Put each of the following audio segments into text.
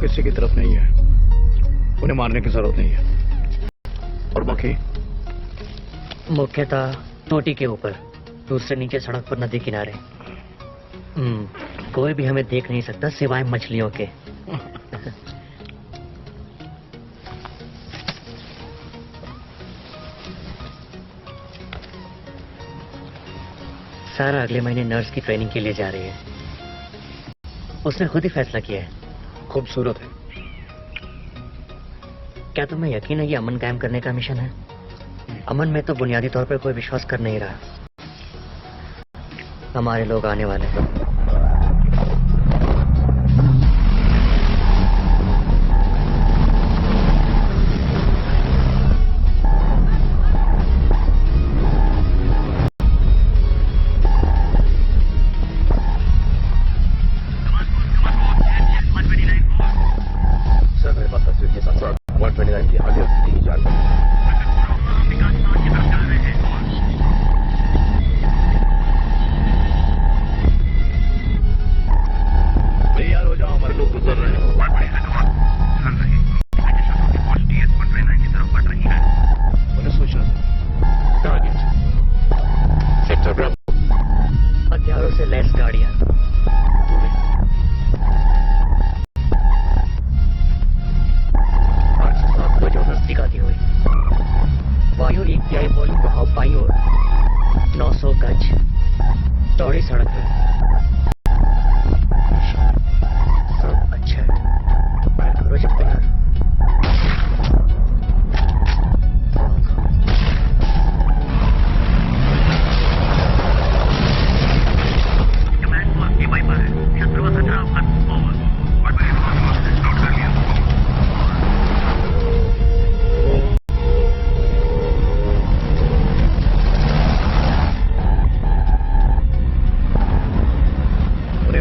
किसी की तरफ नहीं है, उन्हें मारने की जरूरत नहीं है। और बाकी मुख्यतः टोटी के ऊपर, दूसरे नीचे सड़क पर नदी किनारे। कोई भी हमें देख नहीं सकता सिवाय मछलियों के। सारा अगले महीने नर्स की ट्रेनिंग के लिए जा रही है। उसने खुद ही फैसला किया है। खूबसूरत है। क्या तुम्हें यकीन है ये अमन कायम करने का मिशन है? अमन में तो बुनियादी तौर पर कोई विश्वास कर नहीं रहा। हमारे लोग आने वाले हैं। सर मेरे पास तस्वीर के साथ 129 की आगे की जानकारी। तैयार हो जाओ, हमारे लोग गुजर रहे हैं। उन्हें सूचना टारगेट सेक्टर ब्रावो। हथियारों से लैस गाड़ियां। दिखाती हुई वायु एक तिहाई बॉलिंग बहाव बाई ओर 900 गज चौड़ी सड़क है। सब अच्छा है। मैं करो जब तैयार। कमांड को आपकी वाइपर है। शत्रु का खतरा खत्म। ओवर। नोट कर लिया।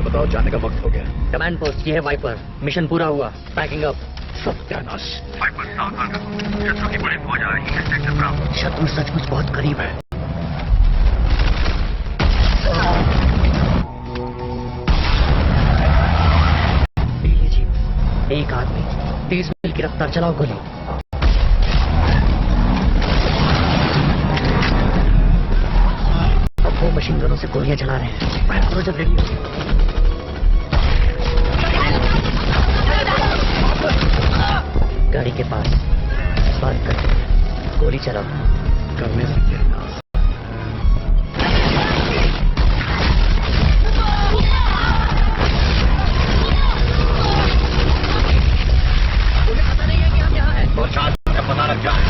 बताओ, जाने का वक्त हो गया। कमांड पोस्ट ये है वाइपर। मिशन पूरा हुआ। Packing up. सत्यानाश। वाइपर सावधान रहो। शत्रु की बड़ी फौज आ रही है। Sector Bravo. शत्रु सचमुच बहुत करीब है। पीली जीप, एक आदमी, 30 मील की रफ्तार, चलाओ गोली। अब वो मशीन गनों से गोलियां चला रहे हैं। फायर करो जब रेडी हो। गाड़ी के पास बंद कर गोली चलाओ। करने से क्या नाश। मुझे पता नहीं है कि हम यहाँ हैं। पता लग जाए।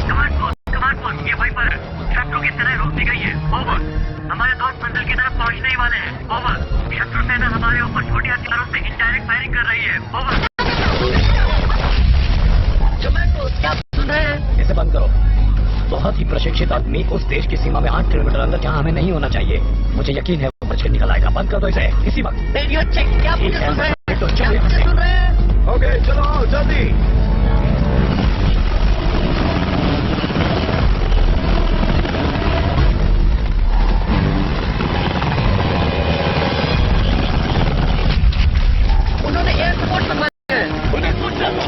कमांड पोस्ट ये वाइपर है। शत्रु की तरह रोक दी गई है। ओवर। हमारे दोस्त मंजिल की तरफ पहुंचने ही वाले हैं। ओवर। शत्रु सेना हमारे ऊपर छोटे हथियारों से इनडायरेक्ट फायरिंग कर रही है। ओवर। क्या सुन रहे हैं? इसे बंद करो। बहुत ही प्रशिक्षित आदमी उस देश की सीमा में 8 किलोमीटर अंदर, जहाँ हमें नहीं होना चाहिए। मुझे यकीन है वो बच के निकल आएगा। बंद कर दो इसे इसी वक्त। Radio check. क्या मुझे सुन रहे हैं? तो चलो क्या मुझे सुन रहे हैं? ओके, चलो जल्दी। उन्होंने एयर सपोर्ट बनवाया है। उन्हें सूचना दो।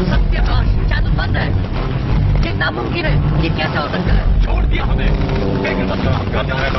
सत्यानाश, चालू बंद है। ये नामुमकिन है। ये कैसे हो सकता है? छोड़ दिया हमें। लेकिन बस हम कर जा रहे हैं।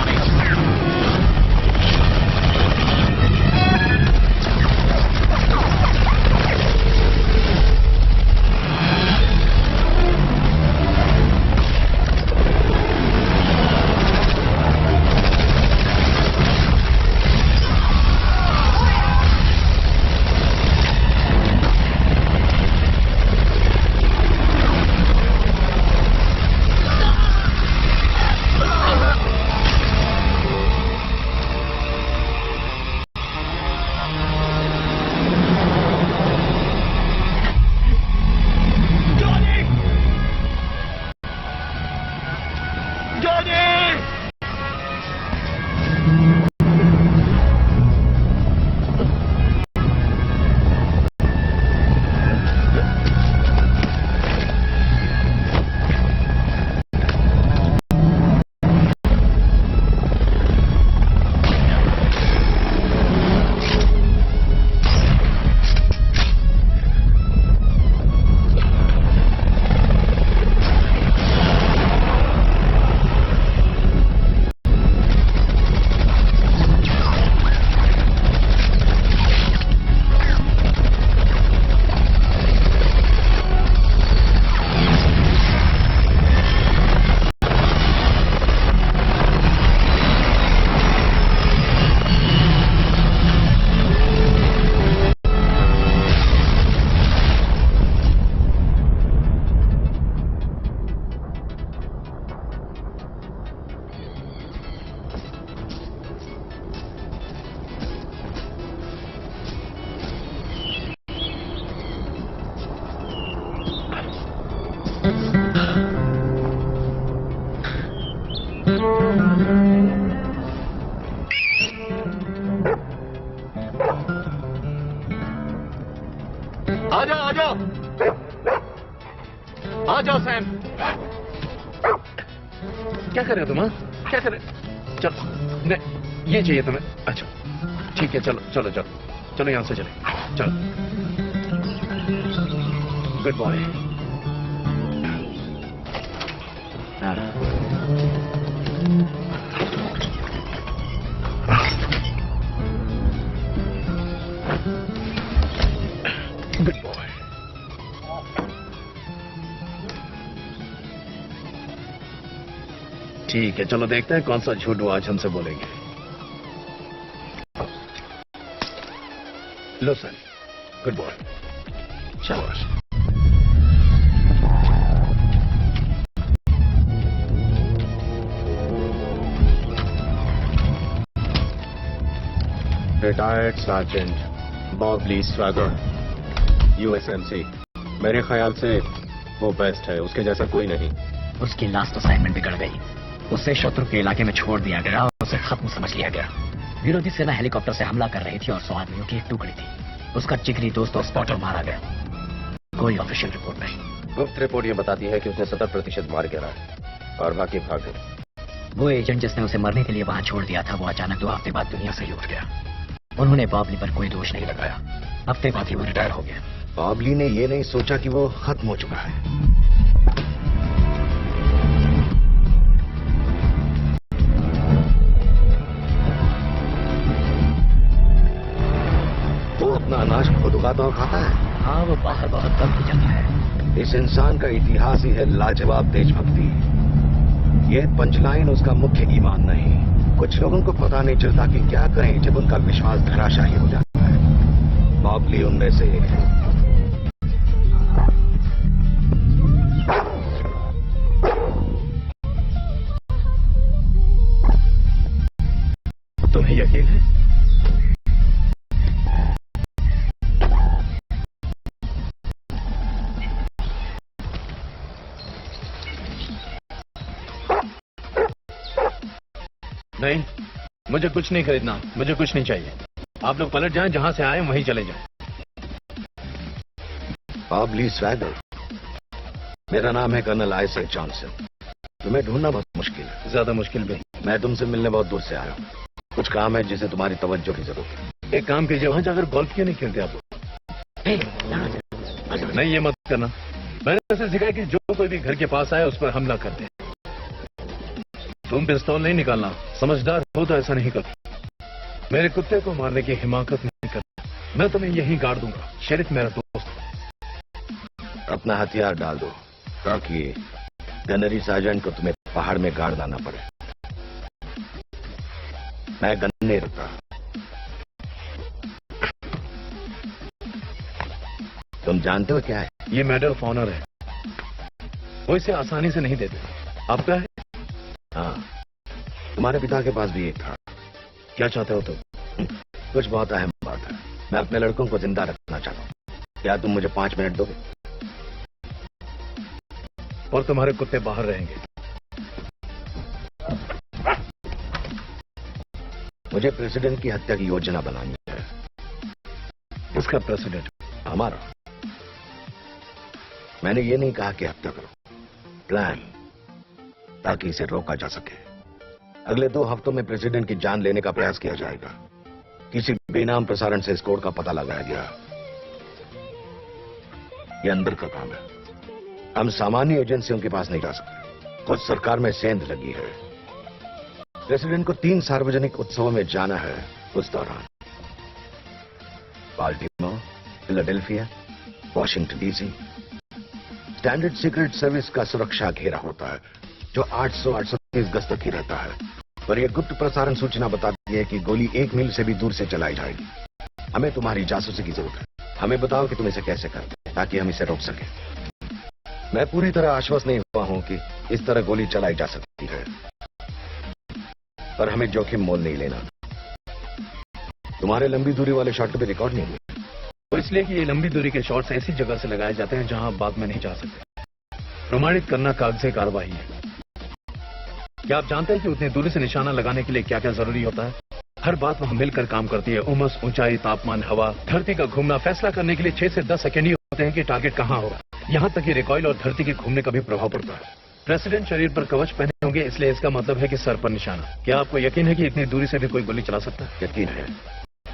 सैम। क्या कर रहे हो तुम? हाँ? क्या कर रहे? चलो, नहीं ये चाहिए तुम्हें। अच्छा ठीक है, चलो चलो चलो चलो, यहां से चले, चलो। Good boy. Good boy. ठीक है, चलो देखते हैं कौन सा झूठ वो आज हमसे बोलेंगे। लो सर, गुड बॉय। शाबाश। रिटायर्ड सार्जेंट बॉब ली स्वैगर, यूएसएमसी। मेरे ख्याल से वो बेस्ट है, उसके जैसा कोई नहीं। उसकी लास्ट असाइनमेंट बिगड़ गई। उसे शत्रु के इलाके में छोड़ दिया गया और उसे खत्म समझ लिया गया। विरोधी सेना हेलीकॉप्टर से हमला कर रही थी और 100 आदमियों की एक टुकड़ी थी। उसका जिगरी दोस्त और स्पॉटर मारा गया। कोई ऑफिशियल रिपोर्ट नहीं। गुप्त रिपोर्ट ये बताती है कि उसने 70% मार गिरा है और बाकी भाग गए। वो एजेंट जिसने उसे मरने के लिए वहां छोड़ दिया था, वो अचानक 2 हफ्ते बाद दुनिया से ही उठ गया। उन्होंने बॉबली पर कोई दोष नहीं लगाया। हफ्ते बाद ही वो रिटायर हो गया। बॉबली ने ये नहीं सोचा कि वो खत्म हो चुका है। वो अपना अनाज खुद उगाता और खाता है। हाँ, वो बाहर बहुत कम ही जाता है। इस इंसान का इतिहास ही है लाजवाब देशभक्ति। ये पंचलाइन उसका मुख्य ईमान नहीं। कुछ लोगों को पता नहीं चलता कि क्या करें जब उनका विश्वास धराशायी हो जाता है। बॉबली उनमें से एक है। तुम्हें यकीन है? नहीं, मुझे कुछ नहीं खरीदना, मुझे कुछ नहीं चाहिए। आप लोग पलट जाएं, जहां से आए वहीं चले जाएं। बॉब ली स्वैगर। मेरा नाम है कर्नल आइजैक जॉनसन। तुम्हें ढूंढना बहुत मुश्किल है। ज्यादा मुश्किल भी। मैं तुमसे मिलने बहुत दूर से आया हूँ। कुछ काम है जिसे तुम्हारी तवज्जो की जरूरत है। एक काम कीजिए, वहां जाकर गोल्फ क्यों नहीं खेलते आप लोग? नहीं, ये मत करना। मैंने ऐसे सिखाया कि जो कोई भी घर के पास आए उस पर हमला कर दे। तुम पिस्तौल नहीं निकालना। समझदार हो तो ऐसा नहीं कर। मेरे कुत्ते को मारने की हिमाकत नहीं कर। मैं तुम्हें यहीं गाड़ दूंगा। शेरिफ मेरा दोस्त। अपना हथियार डाल दो ताकि गनरी सार्जेंट को तुम्हें पहाड़ में गाड़ डालना पड़े। मैं गन नहीं रखता। तुम जानते हो क्या है? ये मेडल ऑफ ऑनर है। वो इसे आसानी से नहीं देते। आपका है? हाँ, तुम्हारे पिता के पास भी एक था। क्या चाहते हो तुम? कुछ बहुत अहम बात है। मैं अपने लड़कों को जिंदा रखना चाहता हूँ। क्या तुम मुझे 5 मिनट दोगे? और तुम्हारे कुत्ते बाहर रहेंगे। मुझे प्रेसिडेंट की हत्या की योजना बनानी है। किसका प्रेसिडेंट? हमारा। मैंने ये नहीं कहा कि हत्या करो, प्लान, ताकि इसे रोका जा सके। अगले 2 हफ्तों में प्रेसिडेंट की जान लेने का प्रयास किया जाएगा। किसी बेनाम प्रसारण से इस कोड का पता लगाया गया। यह अंदर का काम है। हम सामान्य एजेंसियों के पास नहीं जा सकते। खुद सरकार में सेंध लगी है। प्रेसिडेंट को 3 सार्वजनिक उत्सवों में जाना है। उस दौरान Baltimore, Philadelphia, Washington DC. Standard secret service का सुरक्षा घेरा होता है जो 830 गज तक ही रहता है। पर यह गुप्त प्रसारण सूचना बताती है कि गोली 1 मील से भी दूर से चलाई जाएगी। हमें तुम्हारी जासूसी की जरूरत है। हमें बताओ कि तुम इसे कैसे करते ताकि हम इसे रोक सकें। मैं पूरी तरह आश्वस्त नहीं हुआ हूं कि इस तरह गोली चलाई जा सकती है, पर हमें जोखिम मोल नहीं लेना। तुम्हारे लंबी दूरी वाले शॉट कभी रिकॉर्ड नहीं हुए। तो इसलिए कि ये लंबी दूरी के शॉट्स ऐसी जगह से लगाए जाते हैं जहां आप बाद में नहीं जा सकते। प्रमाणित करना कागजी कार्रवाई है। क्या आप जानते हैं कि उतनी दूरी से निशाना लगाने के लिए क्या क्या जरूरी होता है? हर बात वहां मिलकर काम करती है। उमस, ऊंचाई, तापमान, हवा, धरती का घूमना। फैसला करने के लिए 6 से 10 सेकेंड ही होते हैं कि टारगेट कहां होगा। यहां तक कि रिकॉइल और धरती के घूमने का भी प्रभाव पड़ता है। प्रेसिडेंट शरीर पर कवच पहने होंगे, इसलिए इसका मतलब है कि सर पर निशाना। क्या आपको यकीन है कि इतनी दूरी से भी कोई गोली चला सकता है? यकीन है।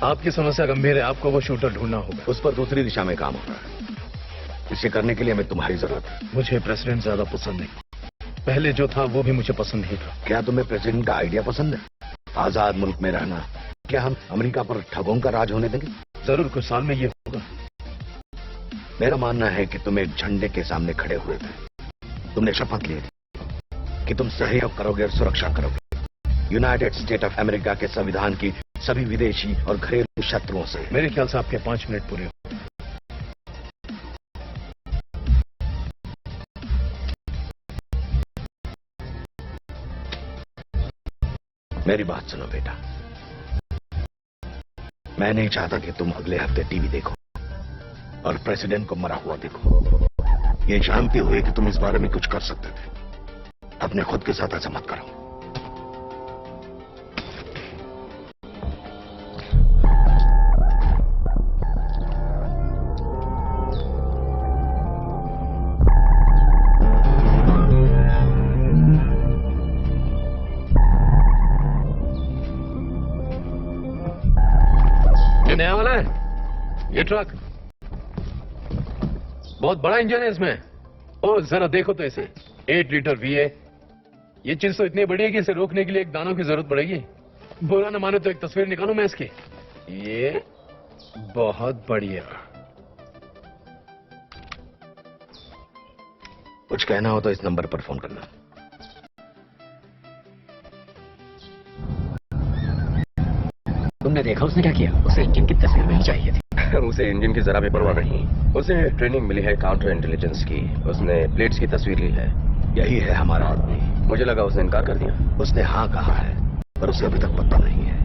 आपकी समस्या गंभीर है, आपको वो शूटर ढूंढना होगा। उस पर दूसरी दिशा में काम हो रहा है। इसे करने के लिए हमें तुम्हारी जरूरत है। मुझे प्रेसिडेंट ज्यादा पसंद नहीं। पहले जो था वो भी मुझे पसंद नहीं था। क्या तुम्हें प्रेसिडेंट का आइडिया पसंद है? आजाद मुल्क में रहना। क्या हम अमेरिका पर ठगों का राज होने देंगे? जरूर कुछ साल में ये होगा। मेरा मानना है कि तुम एक झंडे के सामने खड़े हुए थे। तुमने शपथ ली थी कि तुम सहयोग करोगे और सुरक्षा करोगे यूनाइटेड स्टेट ऑफ अमेरिका के संविधान की सभी विदेशी और घरेलू शत्रुओं से। मेरे ख्याल से आपके 5 मिनट पूरे हो। मेरी बात सुनो बेटा, मैं नहीं चाहता कि तुम अगले हफ्ते टीवी देखो और प्रेसिडेंट को मरा हुआ देखो। ये जानते हुए कि तुम इस बारे में कुछ कर सकते थे, अपने खुद के साथ ऐसा मत करो। ये नया वाला है, ये ट्रक बहुत बड़ा इंजन है इसमें। ओ जरा देखो तो इसे, 8 लीटर V8। ये चीज तो इतनी बड़ी है कि इसे रोकने के लिए एक दानों की जरूरत पड़ेगी। बुरा न माने तो एक तस्वीर निकालूं मैं इसकी। ये बहुत बढ़िया। कुछ कहना हो तो इस नंबर पर फोन करना। तुमने देखा उसने क्या किया? उसे इंजन की तस्वीर नहीं चाहिए थी। उसे इंजन की जरा भी परवाह नहीं। उसे ट्रेनिंग मिली है काउंटर इंटेलिजेंस की। उसने प्लेट्स की तस्वीर ली है। यही है हमारा आदमी। मुझे लगा उसने इनकार कर दिया। उसने हाँ कहा है, पर उसे अभी तक पता नहीं है।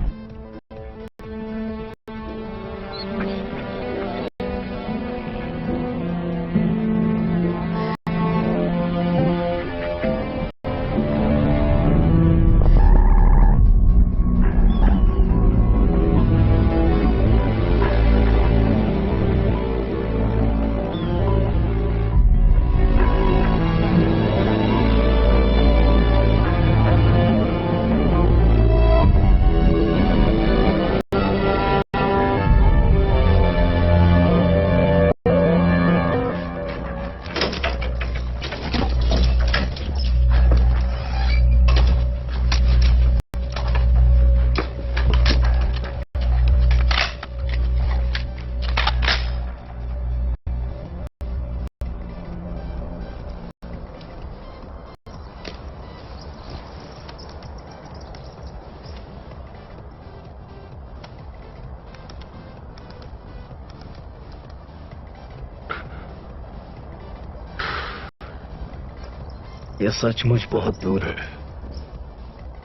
यह सचमुच बहुत दूर है।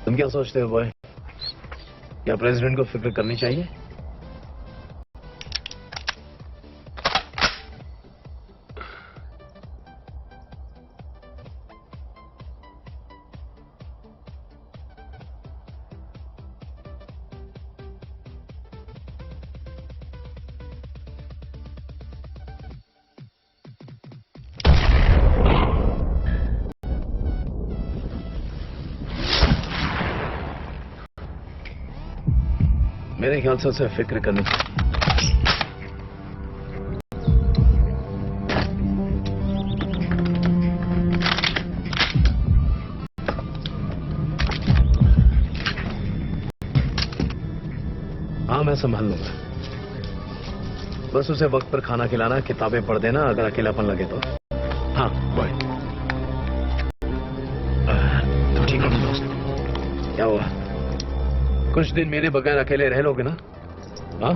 तुम क्या सोचते हो बॉय? क्या प्रेसिडेंट को फिक्र करनी चाहिए? मेरे ख्याल से उसे फिक्र करनी चाहिए। हाँ मैं संभाल लूंगा। बस उसे वक्त पर खाना खिलाना, किताबें पढ़ देना अगर अकेलापन लगे तो। हाँ बाय। तो ठीक है दोस्त। क्या हुआ? कुछ दिन मेरे बगैर अकेले रह लोगे ना? हाँ?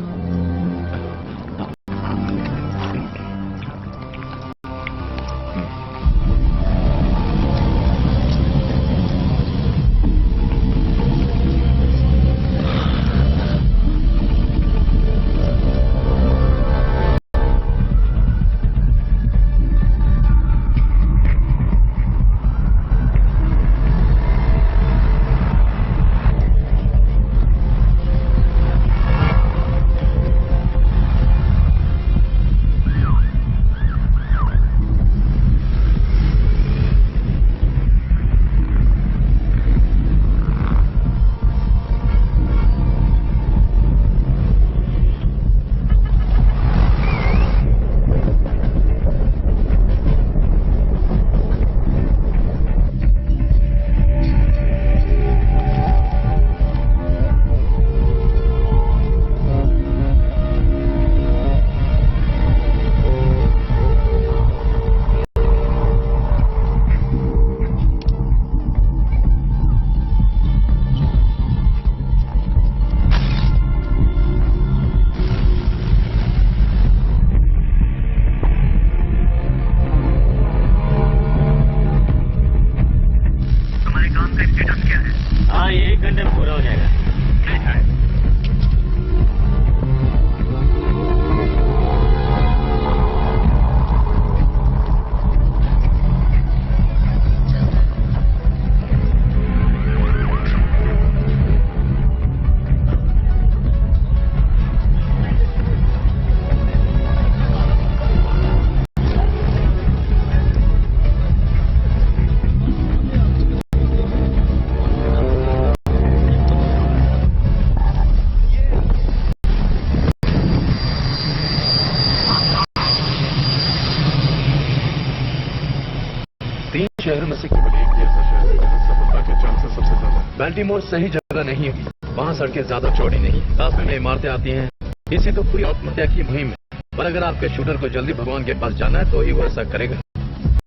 शहर में से केवल एक ही ऐसा शहर है जहां सफलता के चांसेस सबसे ज्यादा है। बैल्टीमोर सही जगह नहीं है, वहाँ सड़कें ज्यादा चौड़ी नहीं, रास्ते में इमारतें आती हैं। इसी तो पूरी आत्महत्या की मुहिम है। पर अगर आपके शूटर को जल्दी भगवान के पास जाना है तो ही वो ऐसा करेगा।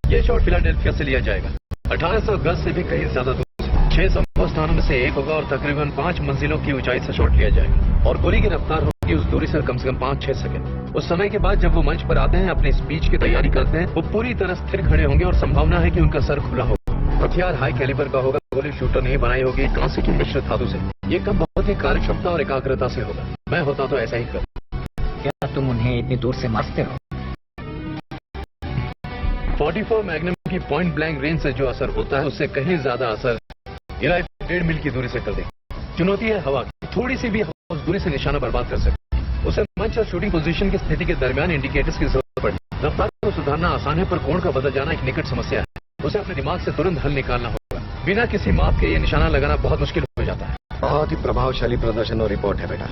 ये शॉट फिलाडेल्फिया से लिया जाएगा, 1800 गज से भी कहीं ज्यादा दूर, 6 संभव स्थानों में से एक होगा और तकरीबन 5 मंजिलों की ऊंचाई से शॉट लिया जाएगा और गोली की रफ्तार होगी उस दूरी से कम 5-6 सेकंड। उस समय के बाद जब वो मंच पर आते हैं, अपनी स्पीच की तैयारी करते हैं, वो पूरी तरह स्थिर खड़े होंगे और संभावना है कि उनका सर खुला होगा। हथियार हाई कैलिबर का होगा, गोली शूटर नहीं बनाई होगी कांसे की मिश्रित धातु से। ये काम बहुत ही कार्यक्षमता और एकाग्रता से होगा। मैं होता तो ऐसा ही कर। क्या तुम उन्हें इतनी दूर से मारते हो? 44 मैग्नम की पॉइंट ब्लैंक रेंज से जो असर होता है उससे कहीं ज्यादा असर ये राइफल 1.5 मील की दूरी से कर देगी। चुनौती है हवा की, थोड़ी सी भी हवा उस दूरी से निशाना बर्बाद कर सकती। उसे मंच और शूटिंग पोजीशन की स्थिति के दरमियान इंडिकेटर्स की जरूरत पड़ती। रफ्तार को सुधारना आसान है पर कोण का बदल जाना एक निकट समस्या है। उसे अपने दिमाग से तुरंत हल निकालना होगा। बिना किसी माप के ये निशाना लगाना बहुत मुश्किल हो जाता है। बहुत ही प्रभावशाली प्रदर्शन और रिपोर्ट है बेटा।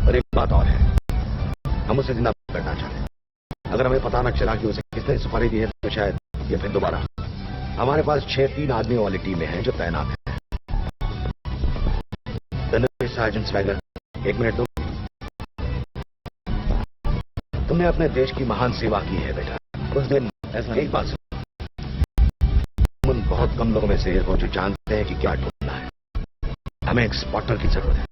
और एक बात और है, हम उसे जिंदा करना चाहते हैं। अगर हमें पता न चला कि उसे किसने सुपारी दी है तो शायद ये फिर दोबारा। हमारे पास 6-3 आदमियों वाली टीमें हैं जो तैनात हैं। सार्जेंट स्वैगर, 1 मिनट दो। तुमने अपने देश की महान सेवा की है बेटा। उस दिन ऐसा एक बात सुनो, तुम उन बहुत कम लोगों में से हो जो जानते हैं कि क्या ढूंढना है। हमें एक स्पॉटर की जरूरत है।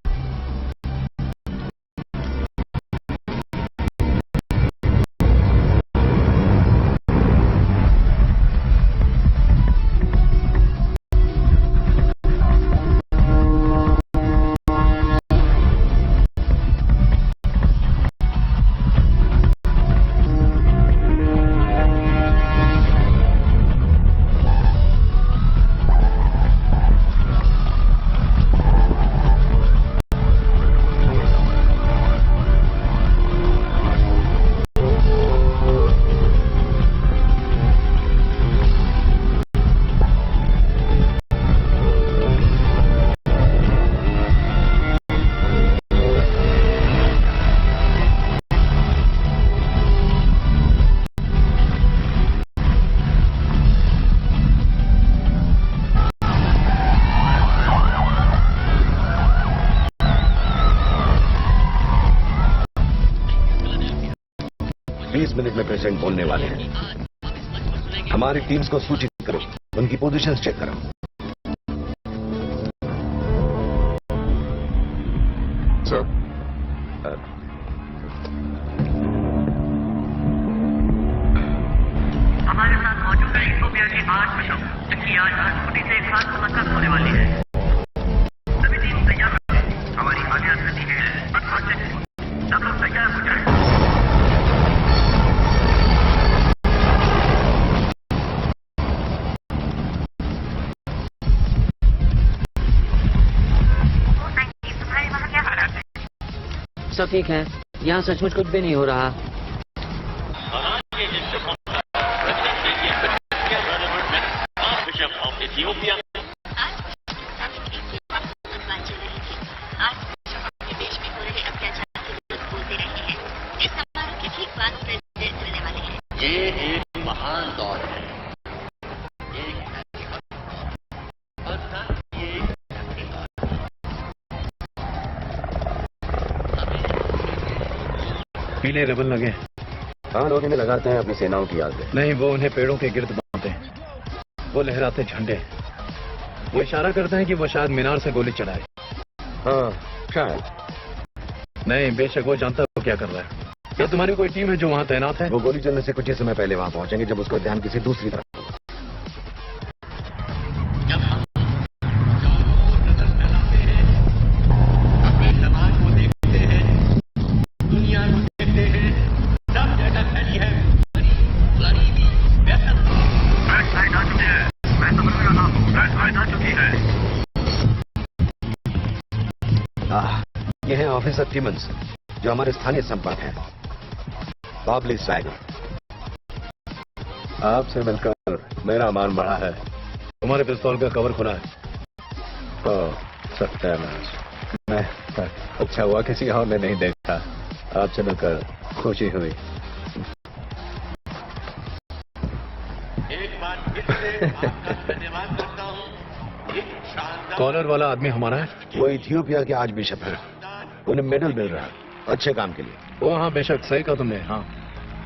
मिनट में प्रेसिडेंट बोलने वाले हैं। हमारी टीम्स को सूचित करो, उनकी पोजीशंस चेक करो। सर, हमारे साथ मौजूद है इथियोपिया के 8 मिशन, जिनकी आज राजकोट से एक खास मुलाकात होने वाली है। सभी टीम तैयार रखें। हमारी आगे स्थिति है सब लोग तैयार हो जाए। सब ठीक है, यहाँ सचमुच कुछ भी नहीं हो रहा। ये एक महान दौर है। पीले रिबन लगे। हाँ, लोग इन्हें लगाते हैं अपनी सेनाओं की याद में। नहीं, वो उन्हें पेड़ों के गिर्द बांधते हैं। वो लहराते झंडे, वो इशारा करते हैं कि वो शायद मीनार से गोली चलाए। हाँ, शायद। नहीं, बेशक वो जानता है वो क्या कर रहा है। क्या तुम्हारी कोई टीम है जो वहां तैनात है? वो गोली चलने से कुछ ही समय पहले वहां पहुंचेंगे जब उसका ध्यान किसी दूसरी तरफ। ये हैं ऑफिसर टिमन्स जो हमारे स्थानीय संपर्क हैं। बॉबली स्वैगर, आपसे मिलकर मेरा मान बढ़ा है। तुम्हारे पिस्तौल का कवर खुला है। सत्यानाश, मैं अच्छा हुआ किसी और ने नहीं देखा। आपसे मिलकर खुशी हुई। एक बार कॉलर वाला आदमी हमारा है? वो इथियोपिया के आर्च बिशप है, उन्हें मेडल मिल रहा है अच्छे काम के लिए। वो हाँ बेशक सही कहा तुमने। हाँ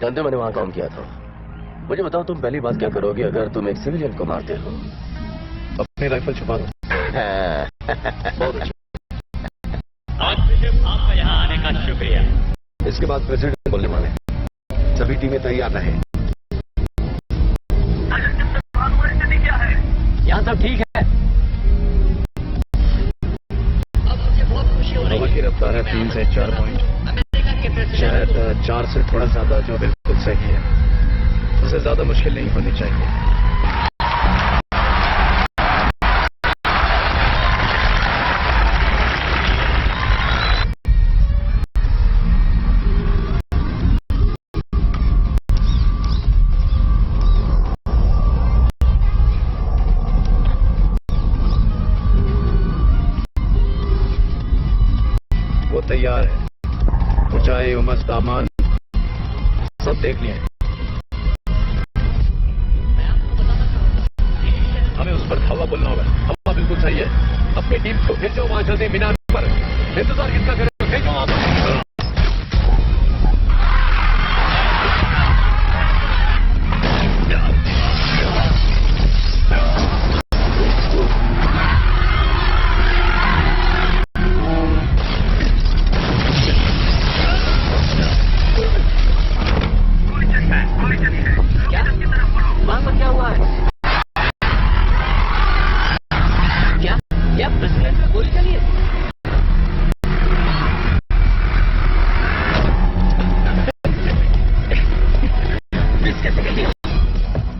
जानते हो मैंने वहां काम किया था। मुझे बताओ तुम पहली बात क्या करोगे अगर तुम एक सिविलियन को मारते हो? अपनी राइफल छुपा दो। बहुत अच्छा। आपका यहाँ आने का शुक्रिया। इसके बाद प्रेसिडेंट बोलने वाले हैं। सभी टीमें तैयार रहे। क्या है? यहाँ सब ठीक है। अब मुझे बहुत खुशी हो रही हवा की रफ्तार है 3 से 4 पॉइंट, अमेरिका के प्रेसिडेंट शायद 4 से थोड़ा ज्यादा, जो बिल्कुल सही है। उससे ज्यादा मुश्किल नहीं होनी चाहिए। वो तैयार है, ऊंचाई उमस तापमान सब देख लिया है। हमें उस पर हवा बोलना होगा। हवा बिल्कुल सही है। अपनी टीम को भेजो वहां जल्दी मीनार पर। इंतजार कितना करें, भेजो वहां पर। क्या वहां पर क्या हुआ है? क्या प्रेसिडेंट में गोली चली है?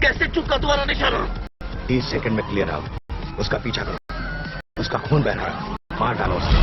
कैसे चुका तुम्हारा निशाना? 30 सेकंड में क्लियर आउट। उसका पीछा करो, उसका खून बह रहा है, मार डालो उसे।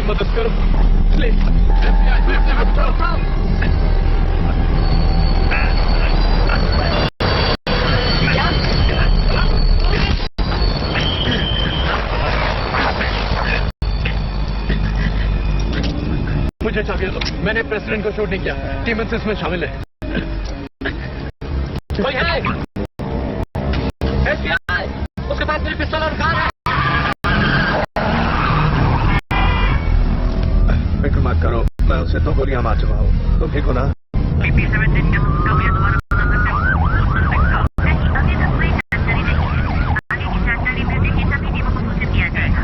मदद करो प्लीज। मुझे चाबी दो। मैंने प्रेसिडेंट को शूट नहीं किया। टीमन से इसमें शामिल है। कोई है? FBI! उसके पास मेरी पिस्तौल और कार है। फिक्र मत करो, मैं उसे 2 गोलियां मार चुका हूँ। तुम ठीक हो ना? PP-17 क्या तुम उसका भैया दोबारा बता सकते हो? उस सस्पेक्ट का नहीं, अभी तक कोई जानकारी नहीं है। आगे की जानकारी मिलते ही सभी टीमों को सूचित किया जाएगा।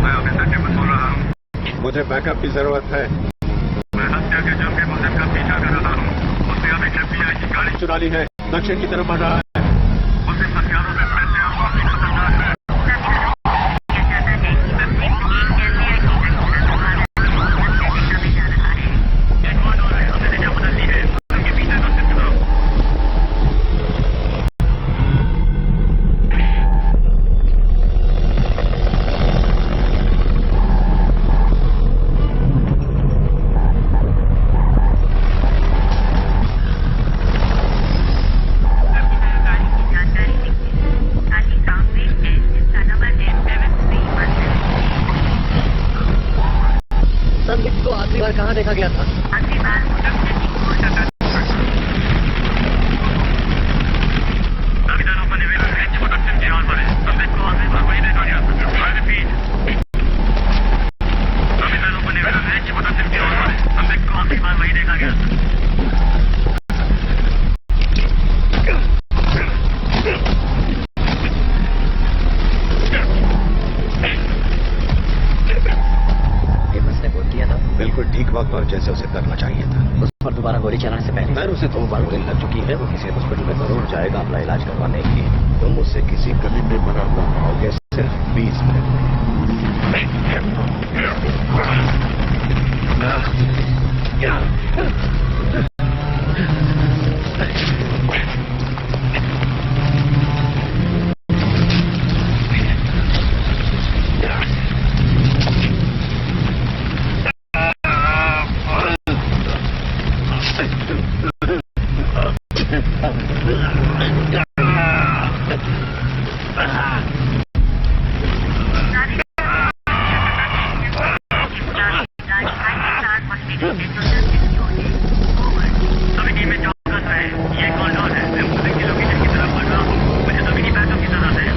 मैं अभी तक टिप्पण बोल रहा हूँ। मुझे बैकअप की जरूरत है। मैं हत्या के जुर्म के मुलजिम का पीछा कर रहा हूँ। उसने अभी FBI की गाड़ी चुरा ली है, दक्षिण की तरफ बढ़ रहा है। मुलजिम हथियारों में पैसे और काफी खतरनाक है। क्या जाता है कि अब एक FBI की घटना दोबारा देखा जा रहा है। एडवांस है, हमने दिशा बदल ली है। उनके पीछे का सिर्फ करो। संदीप को आखिरी बार कहाँ देखा गया था? संविधान पर निवेदन है, प्रोडक्शन के आधार पर संदीप को आखिरी बार वही देखा गया था। I repeat, संविधान पर निवेदन है, प्रोडक्शन के आधार पर संदीप को आखिरी बार वही देखा गया था। टीमन ने बोल किया था बिल्कुल ठीक वक्त पर जैसे उसे करना चाहिए था। उस पर दोबारा गोली चलाने से पहले खैर उसे 2 बार गोली लग चुकी है, वो किसी हॉस्पिटल में जरूर जाएगा अपना इलाज करवाने के लिए। तुम उसे किसी गली में मरा हुआ पाओगे सिर्फ 20 मिनट सभी टीमें चौकस रहे। ये कॉरिडोर है, मैं मुझे की लोकेशन की तरफ बढ़ रहा हूँ। मुझे सभी की बैकअप की जरूरत है।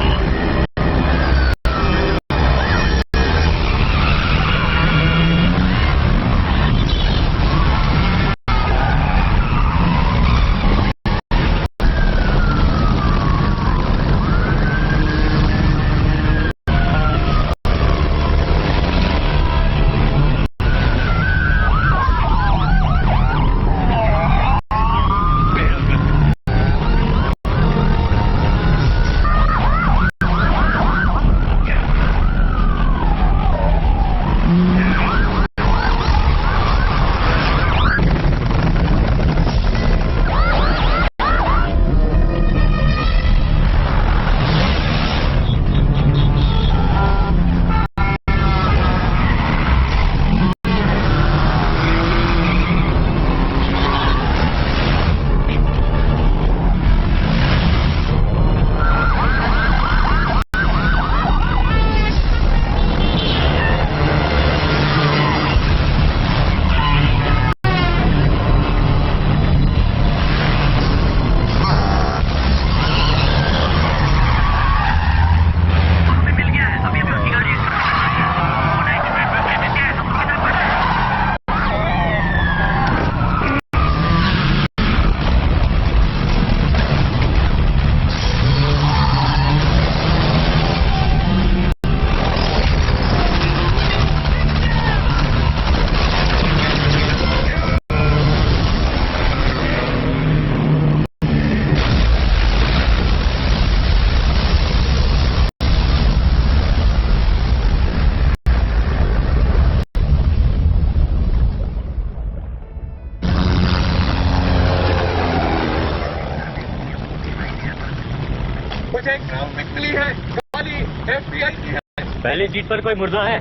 मुझे ग्राउंड मिली है, गाड़ी FBI की है। पहली सीट पर कोई मुर्दा है?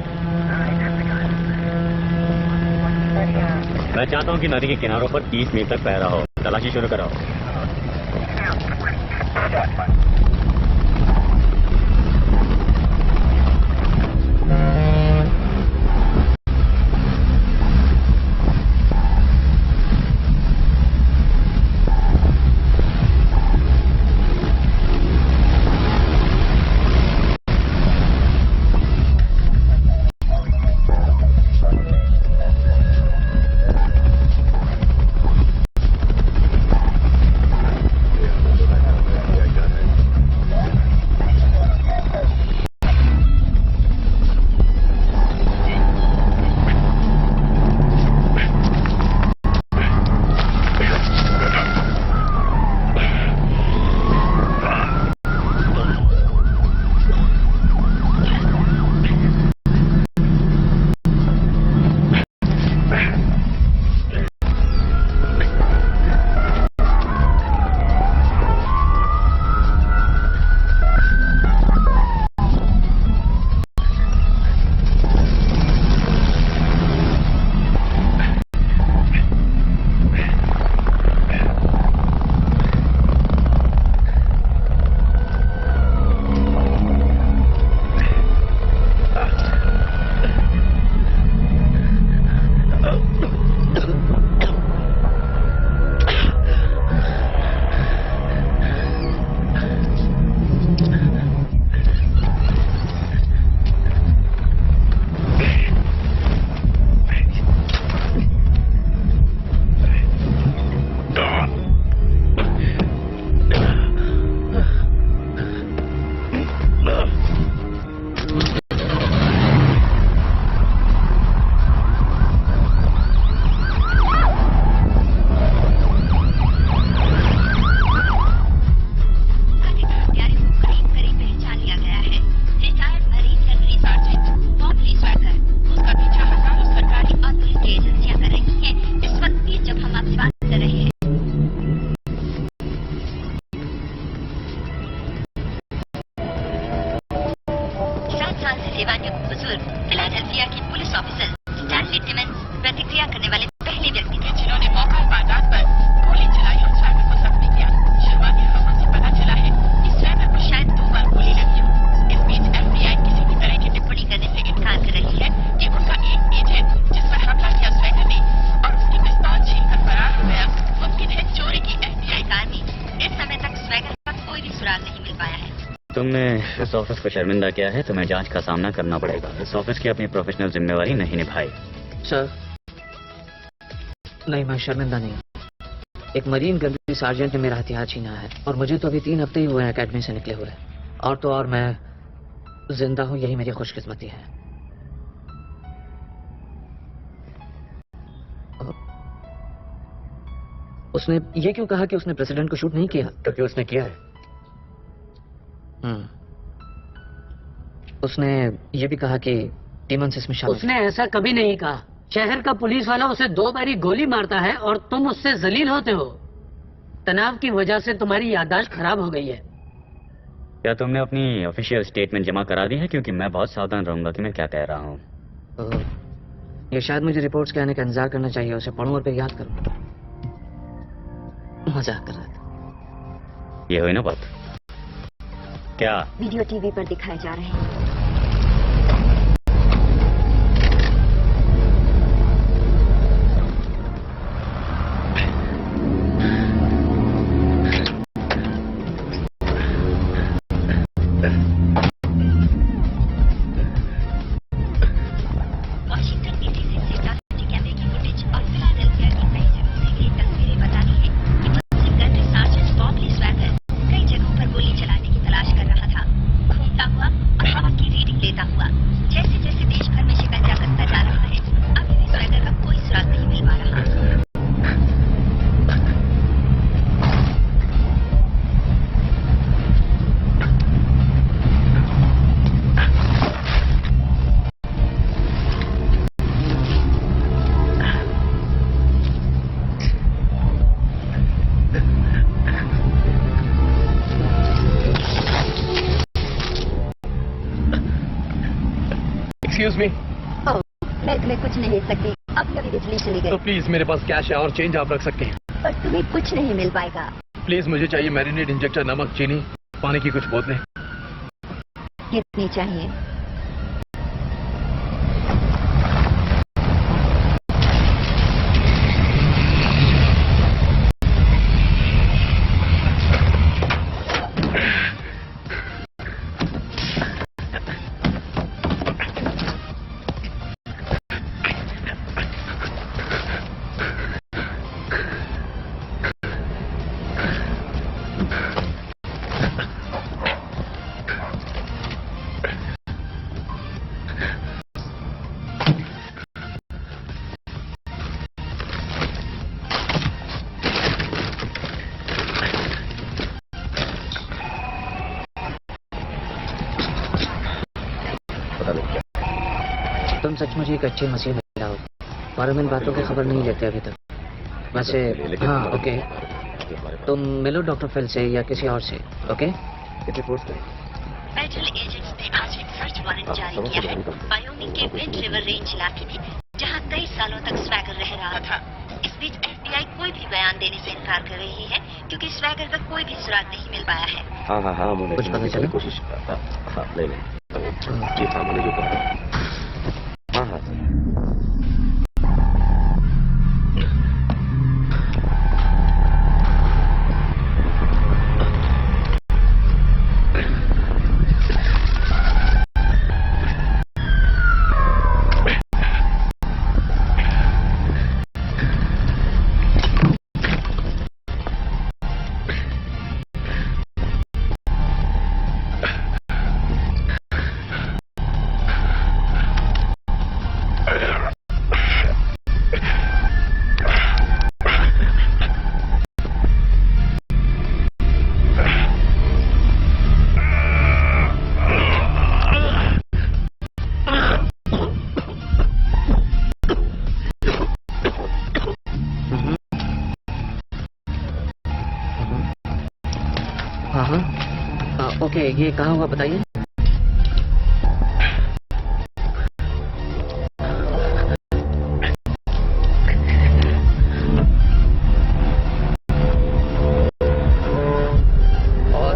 मैं चाहता हूँ कि नदी के किनारों पर 30 मील तक पहरा हो। तलाशी शुरू कराओ। तुमने इस ऑफिस को शर्मिंदा किया है, तुम्हें जांच का सामना करना पड़ेगा। इस ऑफिस की अपनी प्रोफेशनल जिम्मेवारी नहीं निभाई। सर, नहीं, मैं शर्मिंदा नहीं। एक मरीन गनरी सार्जेंट ने मेरा हथियार छीना है और मुझे तो अभी 3 हफ्ते ही हुए हैं एकेडमी से निकले हुए। और तो और मैं जिंदा हूं, यही मेरी खुशकिस्मती है। उसने ये क्यों कहा कि उसने प्रेसिडेंट को शूट नहीं किया? क्योंकि उसने किया है। उसने ये भी कहा कि टीमन इसमें शामिल। उसने ऐसा कभी नहीं कहा। शहर का पुलिस वाला उसे 2 बारी गोली मारता है और तुम उससे जलील होते हो। तनाव की वजह से तुम्हारी याददाश्त खराब हो गई है। क्या तुमने अपनी ऑफिशियल स्टेटमेंट जमा करा दी है? क्योंकि मैं बहुत सावधान रहूंगा कि मैं क्या कह रहा हूँ। ये शायद मुझे रिपोर्ट्स के आने का इंतजार करना चाहिए, उसे पढ़ूं और फिर याद करूं। मजाक कर रहा था। ये हुई ना बात। क्या वीडियो टीवी पर दिखाए जा रहे हैं। वॉशिंगटन डीसी से सीसीटीवी कैमरे की फुटेज और फिलाडेल्फिया की कई जगहों से मिली तस्वीरें बताती हैं कि मरीन गनरी सार्जेंट बॉब ली स्वैगर कई जगहों पर गोली चलाने की तलाश कर रहा था, घूमता हुआ और हवा की रीडिंग लेता हुआ। जैसे जैसे देश भर में शिकंजा कसता जा रहा है, अभी भी स्वैगर का कोई सुराग नहीं मिल पा रहा। एक्सक्यूज मी, मैं तुम्हें कुछ नहीं दे सकती। अब कभी बिजली चली तो गई प्लीज मेरे पास कैश है और चेंज आप रख सकते हैं। पर तुम्हें कुछ नहीं मिल पाएगा। प्लीज मुझे चाहिए मैरिनेट, इंजेक्टर, नमक, चीनी, पानी की कुछ बोतलें। कितनी चाहिए? तुम सचमुच एक अच्छे मसीह मिला हो और हम इन बातों की खबर नहीं लेते अभी तक। वैसे हाँ, ओके, तुम मिलो डॉक्टर फेल से या किसी और से। ओके, फेडरल एजेंट्स ने आज एक सर्च वारंट जारी किया है वायोमिंग के विंड रिवर रेंज इलाके में, जहां कई सालों तक स्वैगर रह रहा था। इस बीच FBI कोई भी बयान देने से इनकार कर रही है क्योंकि स्वैगर का कोई भी सुराग नहीं मिल पाया है। हाँ कुछ पता चला? कोशिश नहीं जी हाँ, मैंने जो कहा। हाँ ओके, ये कहाँ हुआ बताइए? और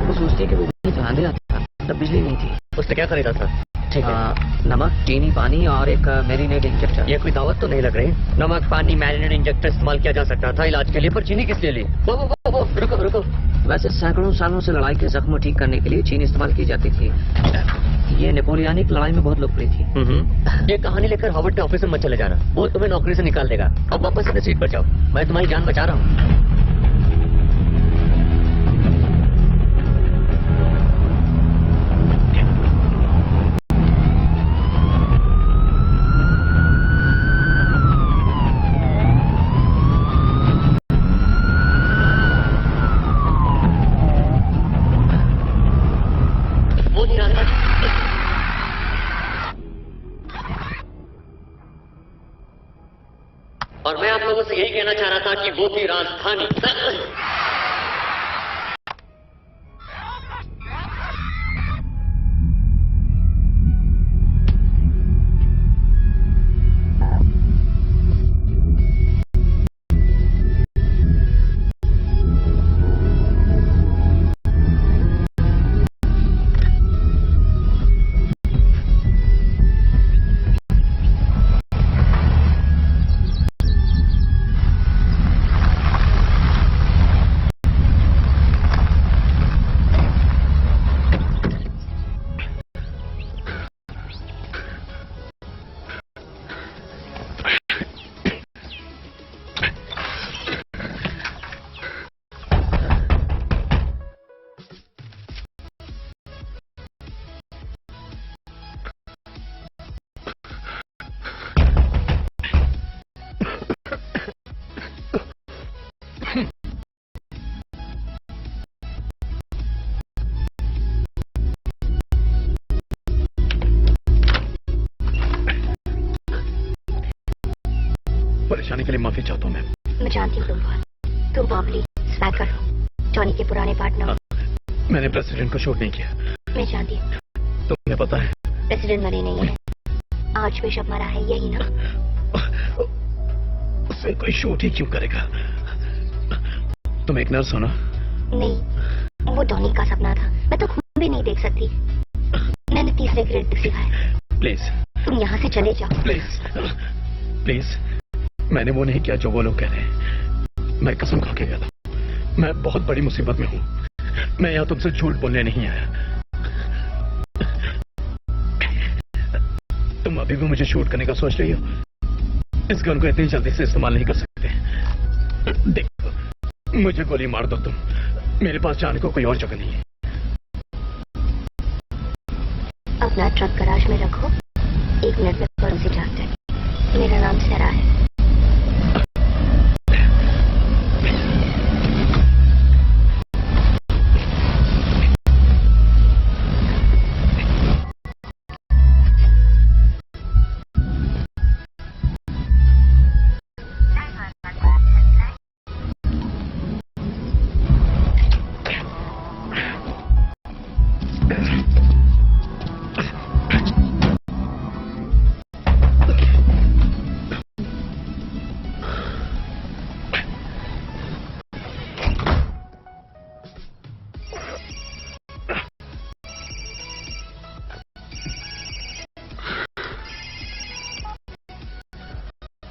वो सोचती कि वो नहीं था, अंधेरा था, तब बिजली नहीं थी। उसने क्या खरीदा था? ठीक है। नमक, चीनी, पानी और एक मैरिनेट इंजेक्टर। ये कोई दावत तो नहीं लग रही। नमक, पानी, मैरिनेट इंजेक्टर इस्तेमाल किया जा सकता था इलाज के लिए, पर चीनी किस लिए ली? वो, रुको रुको। वैसे सैकड़ों सालों से लड़ाई के जख्म ठीक करने के लिए चीनी इस्तेमाल की जाती थी। ये नेपोलियनिक लड़ाई में बहुत लोकप्रिय थी। ये कहानी लेकर हार्वर्ड के ऑफिस में मत चले जाना, वो तुम्हें नौकरी से निकाल देगा। अब वापस अपने सीट पर जाओ, मैं तुम्हारी जान बचा रहा हूँ। और मैं आप लोगों से यही कहना चाह रहा था कि वो थी राजधानी। परेशानी के लिए माफी चाहता हूँ मैं जानती हूँ तुम बॉबली स्वैगर हो, जॉनी के पुराने पार्टनर। मैंने प्रेसिडेंट को शूट नहीं किया। मैं जानती हूँ। तुम्हें पता है प्रेसिडेंट मरे नहीं है, आर्च बिशप मरा है, यही ना? उसे कोई शूट ही क्यों करेगा? तुम एक नर्स हो ना? नहीं, वो डॉनी का सपना था, मैं तो खून भी नहीं देख सकती। मैंने तीसरे ग्रेड तक सिखाया। प्लीज तुम यहाँ से चले जाओ। प्लीज मैंने वो नहीं किया जो वो लोग कह रहे हैं। मैं कसम खा के गया था। मैं बहुत बड़ी मुसीबत में हूँ। मैं यहाँ तुमसे झूठ बोलने नहीं आया। तुम अभी भी मुझे शूट करने का सोच रही हो? इस गन को इतनी जल्दी से इस्तेमाल नहीं कर सकते। देखो, मुझे गोली मार दो तुम, मेरे पास जाने को कोई और जगह नहीं है। अपना ट्रक गराज में रखो, 1 मिनट में पड़ोसी डॉक्टर। मेरा नाम सरा है।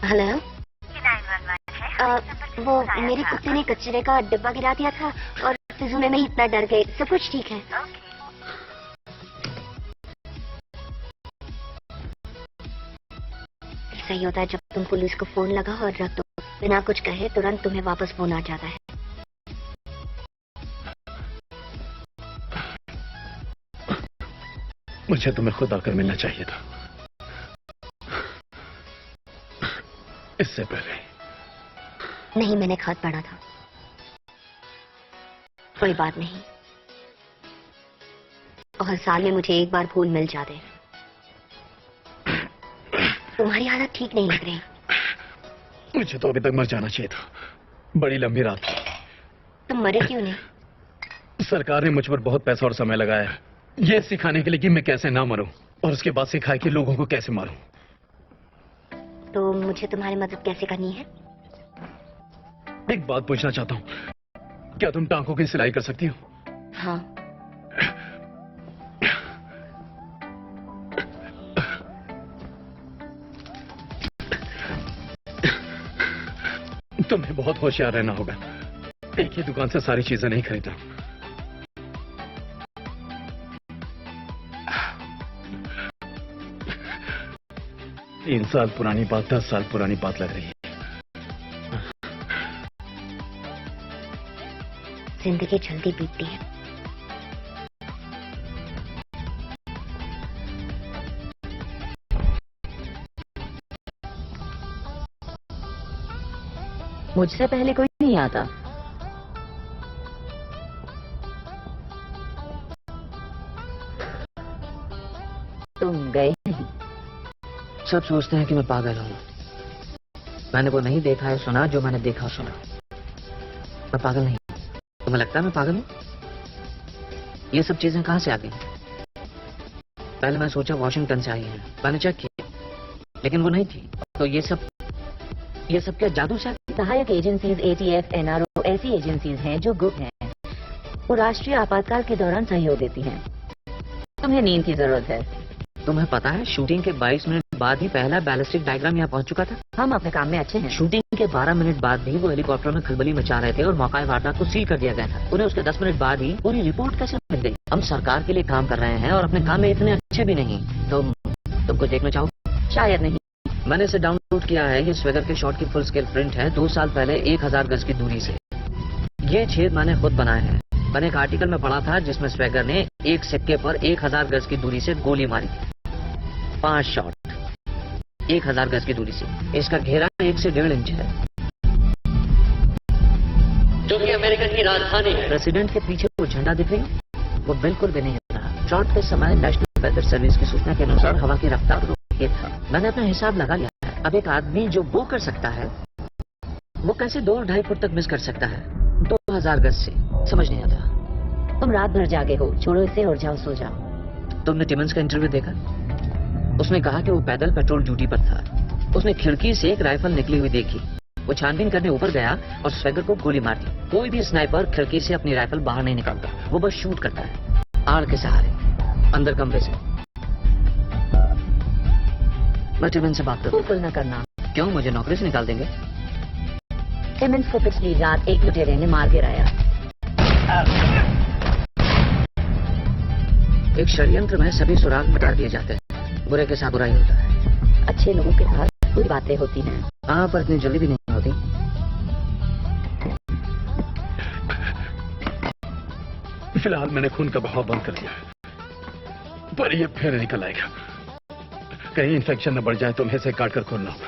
हेलो, वो मेरे कुत्ते ने कचरे का डिब्बा गिरा दिया था और फिजूल में ही इतना डर गए। सब कुछ ठीक है। ऐसा ही होता है जब तुम पुलिस को फोन लगा और रख दो, बिना कुछ कहे तुरंत तुम्हें वापस फोन आ जाता है। मुझे तुम्हें खुद आकर मिलना चाहिए था, इससे पहले। नहीं, मैंने खत पढ़ा था। कोई बात नहीं, और साल में मुझे एक बार फूल मिल जाते। तुम्हारी हालत ठीक नहीं लग रही। मुझे तो अभी तक मर जाना चाहिए था। बड़ी लंबी रात थी। तुम मरे क्यों नहीं? सरकार ने मुझ पर बहुत पैसा और समय लगाया है, ये सिखाने के लिए कि मैं कैसे ना मरूं, और उसके बाद सिखाया कि लोगों को कैसे मारूं। तो मुझे तुम्हारी मदद कैसे करनी है? एक बात पूछना चाहता हूँ, क्या तुम टांकों की सिलाई कर सकती हो? हाँ। तुम्हें बहुत होशियार रहना होगा। एक ही दुकान से सारी चीजें नहीं खरीदा। 3 साल पुरानी बात 10 साल पुरानी बात लग रही है। जिंदगी जल्दी बीतती है। मुझसे पहले कोई नहीं आता। तुम गए नहीं। सब सोचते हैं कि मैं पागल हूं। मैंने वो नहीं देखा है सुना जो मैंने देखा सुना। मैं पागल नहीं। तुम्हें लगता है मैं पागल हूं? ये सब चीजें कहां से आ गई? पहले मैं सोचा वॉशिंगटन से आई है। मैंने चेक किया लेकिन वो नहीं थी। तो ये सब क्या जादू से? सहायक एजेंसीज ATF NRO ऐसी एजेंसीज हैं जो गुप्त हैं। वो राष्ट्रीय आपातकाल के दौरान सहयोग देती हैं। तुम्हें नींद की जरूरत है। तुम्हें पता है शूटिंग के 22 मिनट बाद ही पहला बैलिस्टिक डायग्राम यहाँ पहुंच चुका था। हम अपने काम में अच्छे हैं। शूटिंग के 12 मिनट बाद भी वो हेलीकॉप्टर में खलबली मचा रहे थे और मौका वारदात को सील कर दिया गया था। उन्हें उसके 10 मिनट बाद ही पूरी रिपोर्ट कैसे मिल गई? हम सरकार के लिए काम कर रहे हैं और अपने काम में इतने अच्छे भी नहीं। तुमको देखना चाहो? शायद नहीं। मैंने इसे डाउनलोड किया है। ये स्वेगर के शॉट की फुल स्केल प्रिंट है 2 साल पहले 1000 गज की दूरी से। ये छेद मैंने खुद बनाए हैं। मैंने एक आर्टिकल में पढ़ा था जिसमें स्वेगर ने एक सिक्के पर 1000 गज की दूरी से गोली मारी। 5 शॉट 1000 गज की दूरी से। इसका घेरा 1 से 1.5 इंच है। जो कि अमेरिका की राजधानी है। प्रेसिडेंट के पीछे वो झंडा दिख रही वो बिल्कुल भी नहीं रहा। शॉट के समय नेशनल वेदर सर्विस की सूचना के अनुसार हवा की रफ्तार ये था। मैंने अपना हिसाब लगा लिया है। अब एक आदमी जो वो कर सकता है वो कैसे 2 और 2.5 फुट तक मिस कर सकता है 2000 गज से? समझ नहीं आता। तुम रात भर जागे हो। छोड़ो इसे और जाओ सो जाओ। तुमने टिमन्स का इंटरव्यू देखा? उसने कहा कि वो पैदल पेट्रोल ड्यूटी पर था। उसने खिड़की से एक राइफल निकली हुई देखी। वो छानबीन करने ऊपर गया और स्वेगर को गोली मार दी। कोई भी स्नाइपर खिड़की से अपनी राइफल बाहर नहीं निकालता। वो बस शूट करता है आड़ के सहारे अंदर कमरे से। मैं टिमन्स से बात करूं? बिल्कुल न करना। क्यों? मुझे नौकरी से निकाल देंगे? टिमन्स को पिछली रात एक लुटेरे ने मार गिराया। एक षड्यंत्र में सभी सुराग मिटा दिए जाते हैं। बुरे के साथ बुराई होता है। अच्छे लोगों के साथ कुछ बातें होती हैं। हाँ, पर इतनी जल्दी भी नहीं होती। फिलहाल मैंने खून का बहाव बंद कर दिया है, पर ये फिर निकल आएगा। कहीं इन्फेक्शन न बढ़ जाए तो इसे काट कर खोलना होगा।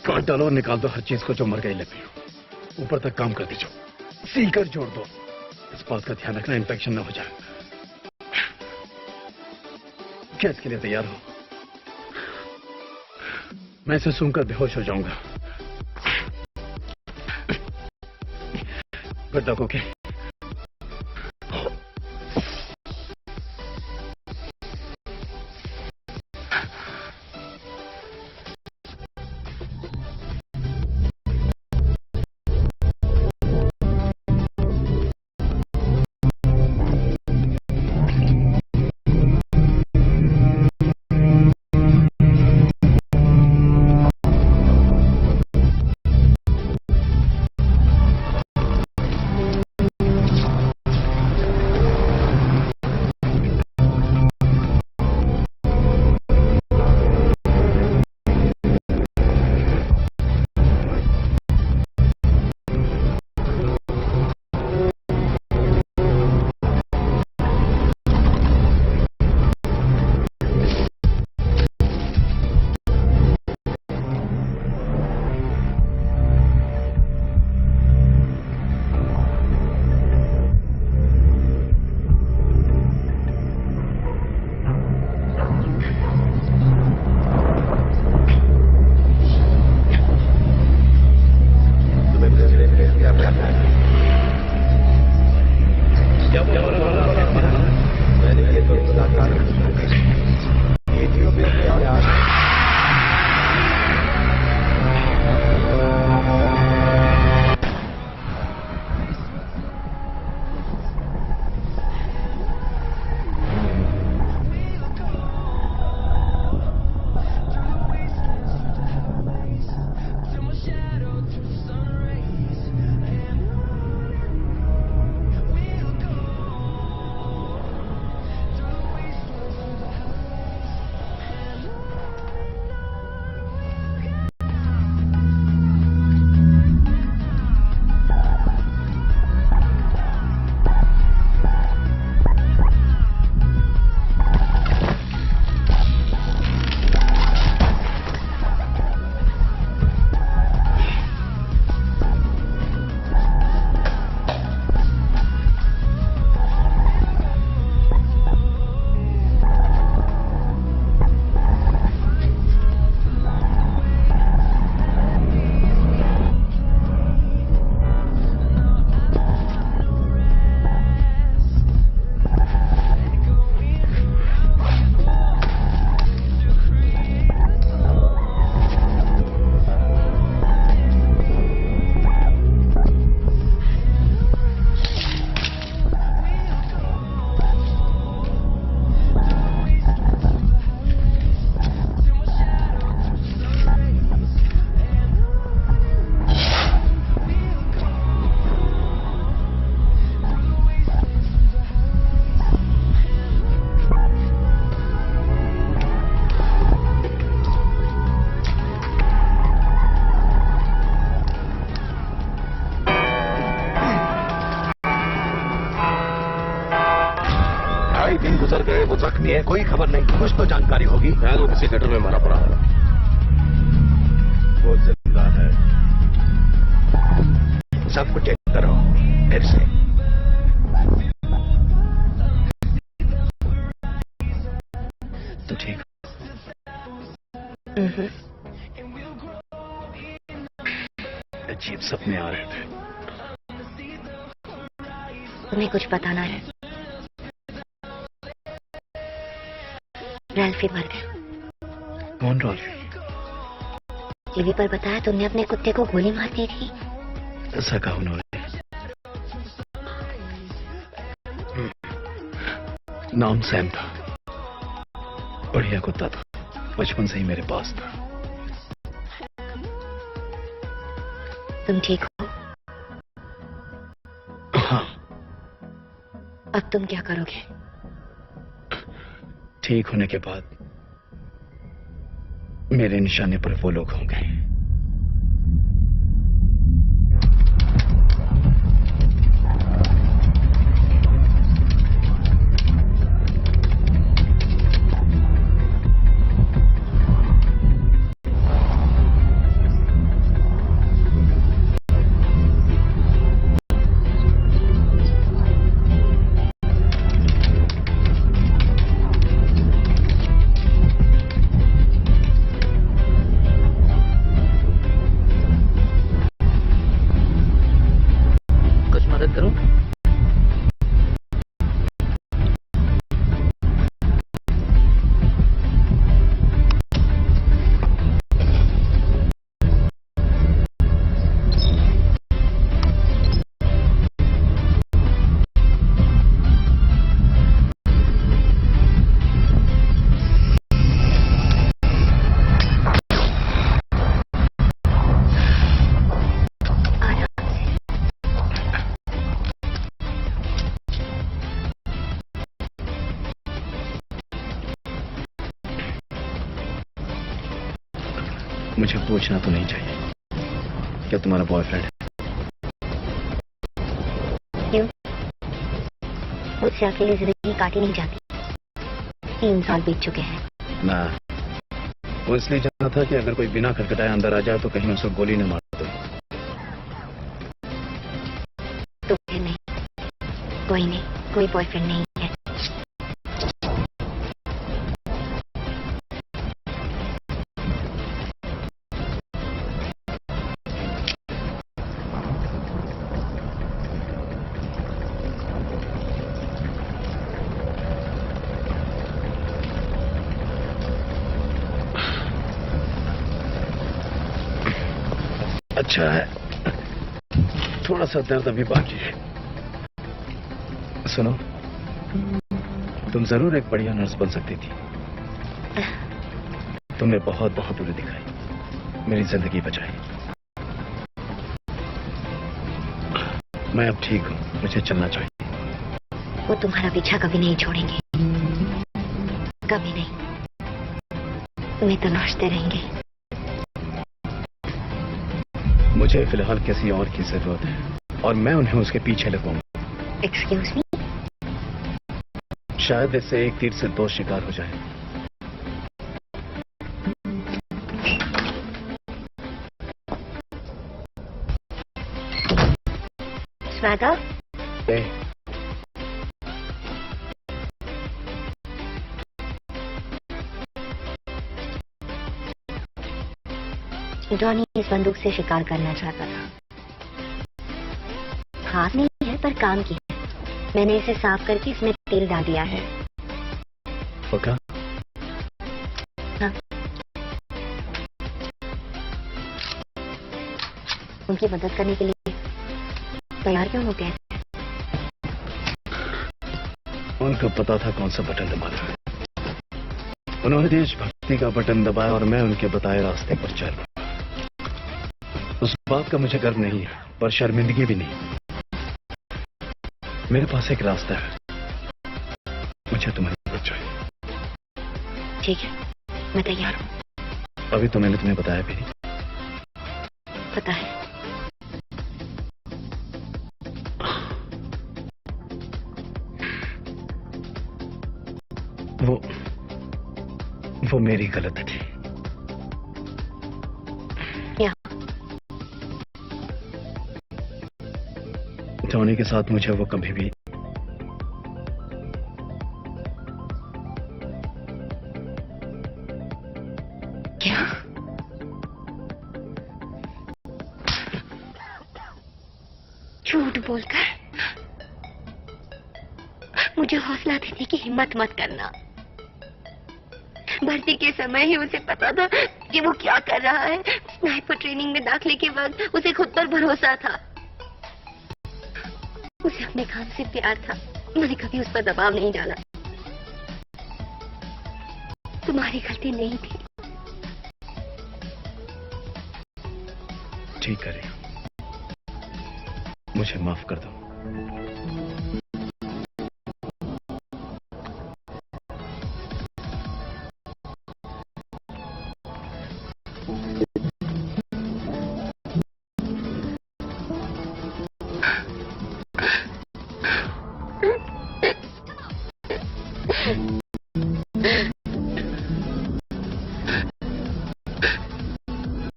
काट डालो और निकाल दो हर चीज को जो मर गई लगी हो। ऊपर तक काम कर दीजिए, सील कर जोड़ दो। इस बात का ध्यान रखना इन्फेक्शन न हो जाए। क्या इसके लिए तैयार हो? मैं इसे सूंघकर बेहोश हो जाऊंगा। Good luck, okay? वो जख्मी है, कोई खबर नहीं, कुछ तो जानकारी होगी। शायद वो किसी गटर में मारा पड़ा है। वो जिंदा है। सब कुछ चेक करो फिर से। तो ठीक। अजीब सपने आ रहे थे। तुम्हें कुछ बताना है? रैल्फी मर गया। कौन रॉल्फी? टीवी पर बताया तुमने अपने कुत्ते को गोली मार दी थी। ऐसा कहा उन्होंने। नाम सैम था, बढ़िया कुत्ता था, बचपन से ही मेरे पास था। तुम ठीक हो? हाँ। अब तुम क्या करोगे? ठीक होने के बाद मेरे निशाने पर वो लोग होंगे। मुझे पूछना तो नहीं चाहिए, क्या तुम्हारा बॉयफ्रेंड है? क्यों? मुझसे अकेली जिंदगी काटी नहीं जाती। 3 साल बीत चुके हैं। ना, वो इसलिए चाहता था कि अगर कोई बिना खटखटाए अंदर आ जाए तो कहीं उसको गोली न मार दो। तो फिर नहीं, कोई नहीं, कोई बॉयफ्रेंड नहीं है। अच्छा है, थोड़ा सा दर्द अभी बाकी है। सुनो, तुम जरूर एक बढ़िया नर्स बन सकती थी। तुमने बहुत बहादुरी दिखाई, मेरी जिंदगी बचाई। मैं अब ठीक हूँ, मुझे चलना चाहिए। वो तुम्हारा पीछा कभी नहीं छोड़ेंगे, कभी नहीं। तुम्हें तलाशते रहेंगे। मुझे फिलहाल किसी और की जरूरत है और मैं उन्हें उसके पीछे लगाऊंगा। Excuse me? शायद इससे एक तीर से 2 शिकार हो जाए। स्वागत। जॉनी इस बंदूक से शिकार करना चाहता था। हाथ नहीं है पर काम की है। मैंने इसे साफ करके इसमें तेल डाल दिया है। पक्का? हाँ। उनकी मदद करने के लिए तैयार क्यों हो गए? उनको पता था कौन सा बटन दबाना है। उन्होंने देशभक्ति का बटन दबाया और मैं उनके बताए रास्ते पर चल। उस बात का मुझे गर्व नहीं है, पर शर्मिंदगी भी नहीं। मेरे पास एक रास्ता है, मुझे तुम्हारी मदद चाहिए। ठीक है, मैं तैयार हूँ। अभी तो मैंने तुम्हें बताया भी नहीं। पता है। वो मेरी गलती थी। क्या? टॉनी के साथ मुझे वो कभी भी क्या? झूठ बोलकर मुझे हौसला देने की हिम्मत मत करना। भर्ती के समय ही उसे पता था कि वो क्या कर रहा है। स्नाइपर ट्रेनिंग में दाखिले के वक्त उसे खुद पर भरोसा था। उसे अपने काम से प्यार था। मैंने कभी उस पर दबाव नहीं डाला। तुम्हारी गलती नहीं थी। ठीक करे, मुझे माफ कर दो।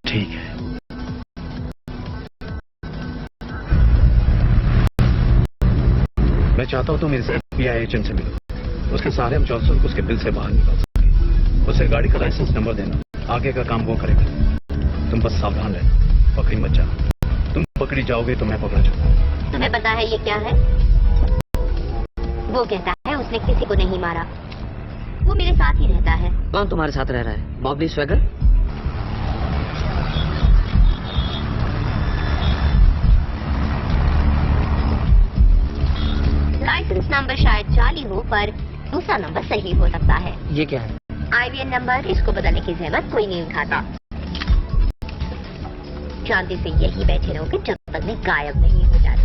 ठीक है। मैं चाहता हूं तुम इस FBI एजेंट से मिलो। उसके सारे हम जॉनसन को उसके बिल से बाहर निकाल सके। उसे गाड़ी का लाइसेंस नंबर देना। आगे का काम वो करेगा। तुम बस सावधान रहना, पकड़ी मत जाना। तुम पकड़ी जाओगे तो मैं पकड़ा जाऊंगा। तुम्हें पता है ये क्या है? वो कहता है उसने किसी को नहीं मारा। वो मेरे साथ ही रहता है। कौन तुम्हारे साथ रह रहा है? बॉबी स्वैगर? लाइसेंस नंबर शायद जाली हो, पर दूसरा नंबर सही हो सकता है। ये क्या है? IBN number. इसको बदलने की जहमत कोई नहीं उठाता। शांति से यही बैठे रहोगे जब तक मैं गायब नहीं हो जाती।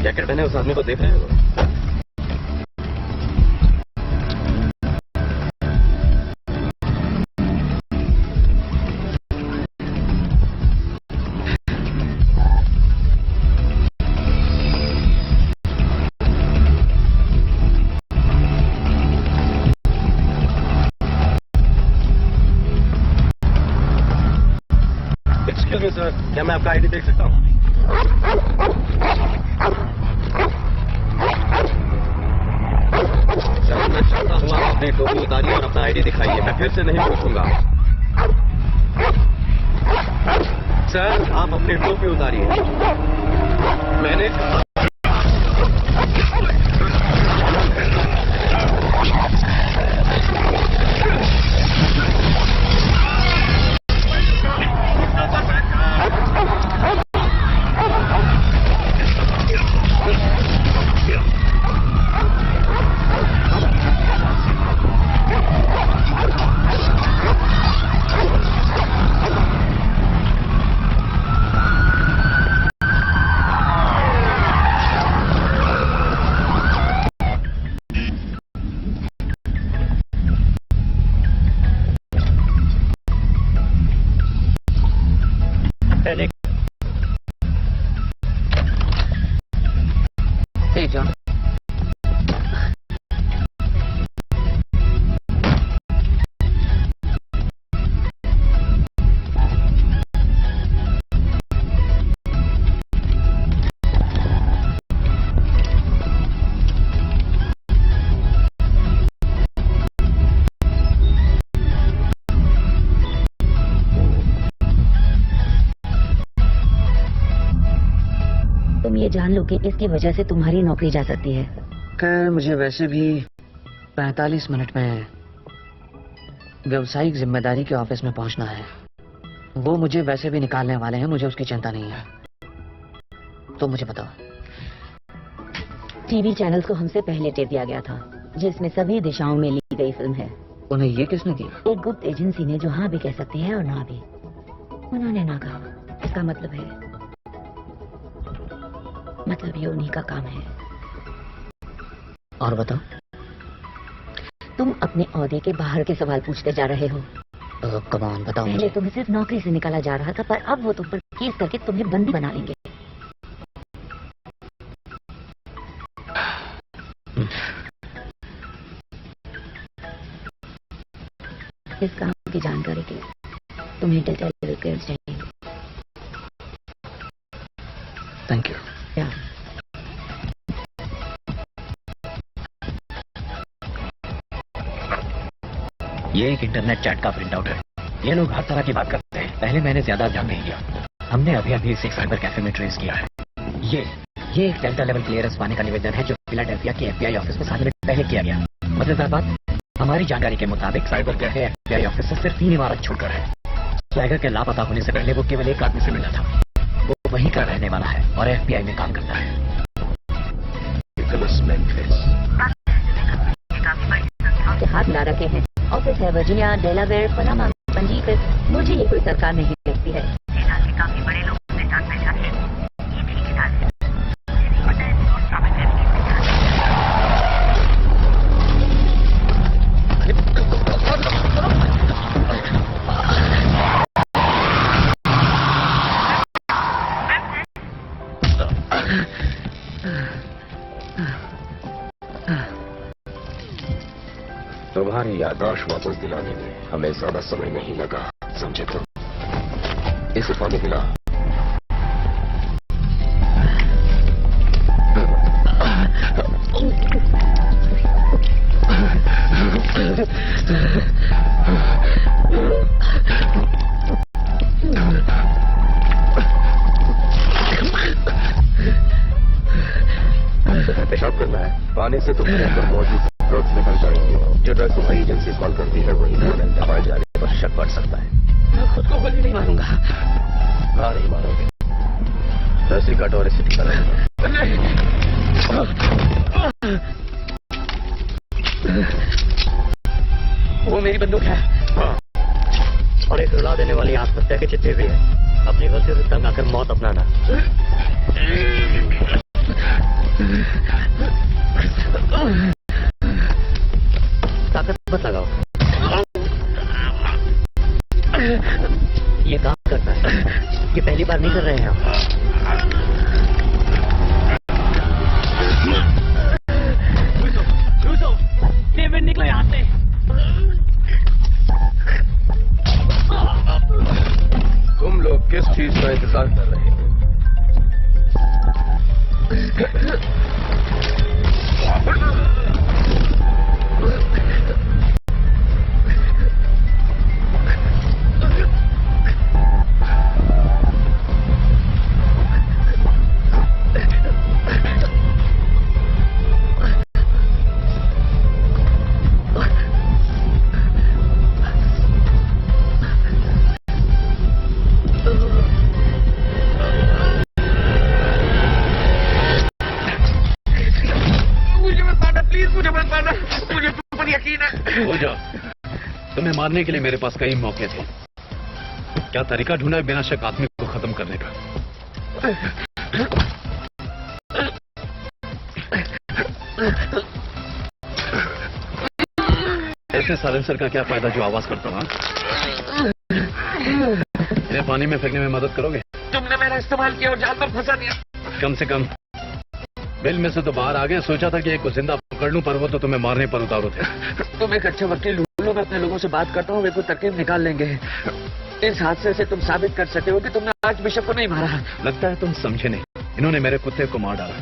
जैकेट पहने उस आदमी को देख रहे हो? एक्सक्यूज मी सर, क्या मैं आपका आईडी देख सकता हूँ? सर, मैं चाहता हूँ आप अपनी टोपी उतारिए और अपना आईडी दिखाइए। मैं फिर से नहीं पूछूंगा। सर, आप अपनी टोपी उतारिए। मैंने कहा Hey, John. तुम ये जान लो कि इसकी वजह से तुम्हारी नौकरी जा सकती है। खैर, मुझे वैसे भी 45 मिनट में व्यावसायिक जिम्मेदारी के ऑफिस में पहुंचना है। वो मुझे वैसे भी निकालने वाले हैं, मुझे उसकी चिंता नहीं है। तो मुझे बताओ। टीवी चैनल्स को हमसे पहले टेप दिया गया था, जिसमें सभी दिशाओं में ली गई फिल्म है। उन्हें ये किसने किया? एक गुप्त एजेंसी ने, जो हाँ भी कह सकती है और ना भी। उन्होंने ना कहा, इसका मतलब ये उन्हीं का काम है। और बताओ। तुम अपने ओहदे के बाहर के सवाल पूछते जा रहे हो। कमान बताओ पहले मुझे। तुम्हें सिर्फ नौकरी से निकाला जा रहा था, पर अब वो तुम पर केस करके तुम्हें बंदी बना लेंगे। इस काम की जानकारी के लिए तुम्हें डिटेल रिकॉर्ड्स चाहिए। Thank you. क्या? ये एक इंटरनेट चैट का प्रिंट आउट है। ये लोग हर तरह की बात करते हैं। पहले मैंने ज्यादा ध्यान नहीं दिया, हमने अभी अभी इसे साइबर कैफे में ट्रेस किया है। ये एक डेल्टा लेवल क्लियरेंस पाने का निवेदन है जो फिलाडेल्फिया के FBI ऑफिस में 7 मिनट पहले किया गया। मजेदार बात, हमारी जानकारी के मुताबिक साइबर कैफे FBI ऑफिस से सिर्फ 3 इमारत छूटकर है। स्वैगर के लापता होने से पहले वो केवल एक आदमी से मिला था। वो वहीं का रहने वाला है और FBI में काम करता है। आपके हाथ ला रखे हैं। ऑफिस है वर्जीनिया, डेलावेयर, पनामा, पंजीकृत। मुझे ये कोई सरकार नहीं लगती है। सेना के काफी बड़े लोगों से जान पहचान है। ये ठेकेदार है। मुझे नहीं पता है और साबित करने की तुम्हारी याददाश्त वापस दिलाने में हमें ज्यादा समय नहीं लगा, समझे तो? इसे पानी पिला। पेशाब करना है। पानी से तो मौजूद ड्रग्स निकल जाएंगे। जो ड्रग्स तुम्हारी एजेंसी कॉल करती है वही दवाई जाने पर शक बढ़ सकता है। मैं खुद को गोली नहीं मारूंगा। हाँ, नहीं मारोगे। दसी कटोरे से निकल वो मेरी बंदूक है। और एक रुला देने वाली आत्महत्या के चिट्ठे भी है। अपनी गलती से तंग आकर मौत अपनाना। ताकत मत लगाओ। ये काम करता है। ये पहली बार नहीं कर रहे हैं आप। डेविड निकलो यहाँ से। तुम लोग किस चीज का इंतजार कर रहे हैं? हो जा। तुम्हें मारने के लिए मेरे पास कई मौके थे। क्या तरीका ढूंढा है बिना शक आदमी को खत्म करने का? ऐसे साइलेंसर का क्या फायदा जो आवाज करता हूं? इन्हें पानी में फेंकने में मदद करोगे? तुमने मेरा इस्तेमाल किया और जाल पर फंसा दिया। कम से कम बिल में से तो बाहर आ गए। सोचा था कि एक को जिंदा पकड़ लूं, पर वो तो तुम्हें मारने पर उतारू थे। तुम एक अच्छा वकील ढूंढ लो। मैं अपने लोगों से बात करता हूँ, वे कोई तरकीब निकाल लेंगे। इस हादसे से तुम साबित कर सकते हो कि तुमने आर्च बिशप को नहीं मारा। लगता है तुम समझे नहीं। इन्होंने मेरे कुत्ते को मार डाला।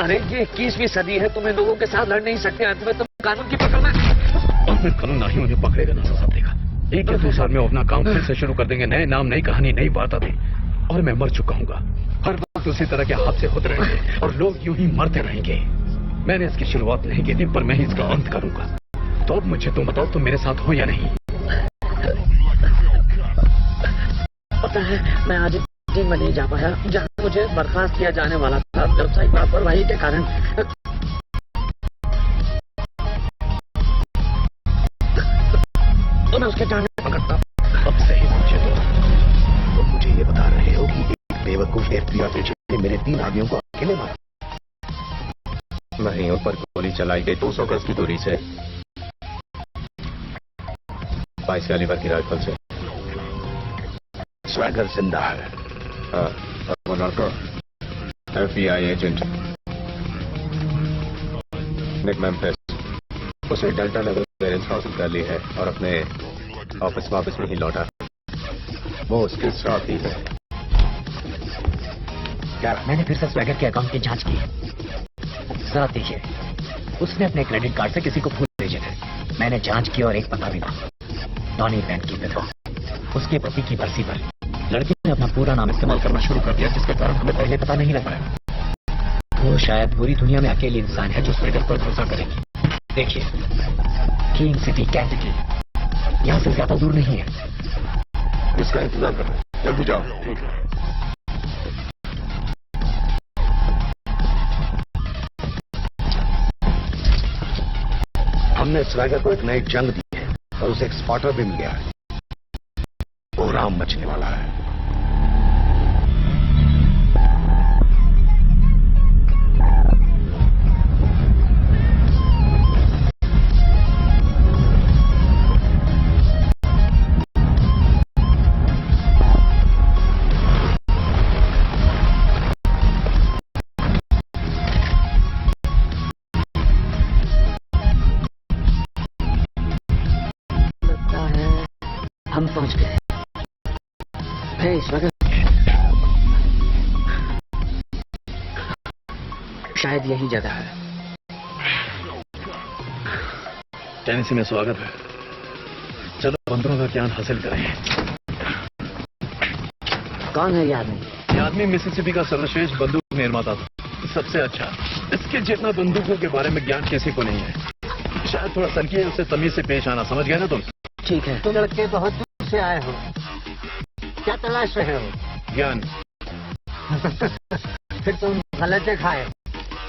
अरे ये 21वीं सदी है। तुम इन लोगों के साथ लड़ नहीं सकते। अंत में तुम कानून की पकड़ में। और मैं कानून ना ही उन्हें पकड़ेगा ना सजा देगा। 1 या 2 साल में अपना काम फिर से शुरू कर देंगे। नए नाम, नई कहानी, नई बात आती। और मैं मर चुका हूँ। हर वक्त उसी तरह के हादसे होते रहेंगे और लोग यूं ही मरते रहेंगे। मैंने इसकी शुरुआत नहीं की थी, पर मैं ही इसका अंत करूंगा। तो अब मुझे तुम बताओ, तुम मेरे साथ हो या नहीं? पता है, मैं आज टीम में नहीं जा पाया जहां मुझे बर्खास्त किया जाने वाला था। व्यावसायिक लापरवाही के कारण तो मैं उसके जाने पकड़ता। अब सही पूछे तो मुझे ये बता रहे हो कि एक बेवकूफ FBI एजेंट ने मेरे 3 आदमियों को अकेले मारा? नहीं, उन पर गोली चलाई गई 200 गज की दूरी से 22 कैलिबर की राइफल से। स्वैगर जिंदा है? हाँ, वो लड़का FBI एजेंट निक मेम्फिस, उसने डेल्टा लेवल क्लियरेंस हासिल कर ली है और अपने ऑफिस वापस में ही लौटा। वो उसके साथ ही है। क्या मैंने फिर से स्वैगर के अकाउंट की जांच की है। जरा देखिए, उसने अपने क्रेडिट कार्ड से किसी को फूल भेजे थे। मैंने जांच की और एक पता भी ना, टॉनी बैंक की विधवा। उसके पति की बरसी पर लड़की ने अपना पूरा नाम इस्तेमाल करना शुरू कर दिया, जिसके कारण हमें पहले पता नहीं लग पाया। वो शायद पूरी दुनिया में अकेली इंसान है जो स्वैगर पर भरोसा करेगी। देखिए, किंग सिटी कैंटकी यहाँ से ज्यादा दूर नहीं है। इसका इंतजार करो, जल्दी जाओ। ठीक है। हमने स्वैगर को एक नई जंग दी है और उसे एक स्पॉटर भी मिल गया है। वो राम मचने वाला है। हम पहुंच गए। स्वैगर, शायद यही जगह है। टेनेसी में स्वागत है। चलो बंदरों का ज्ञान हासिल करें। कौन है ये आदमी? ये आदमी मिसिसिपी का सर्वश्रेष्ठ बंदूक निर्माता था, सबसे अच्छा। इसके जितना बंदूकों के बारे में ज्ञान किसी को नहीं है। शायद थोड़ा सनकी है, उससे तमीज से पेश आना। समझ गए ना तुम? ठीक है। तुम लड़के बहुत दूर से आए हो, क्या तलाश रहे हो? ज्ञान। फिर तुम गलत जगह आए।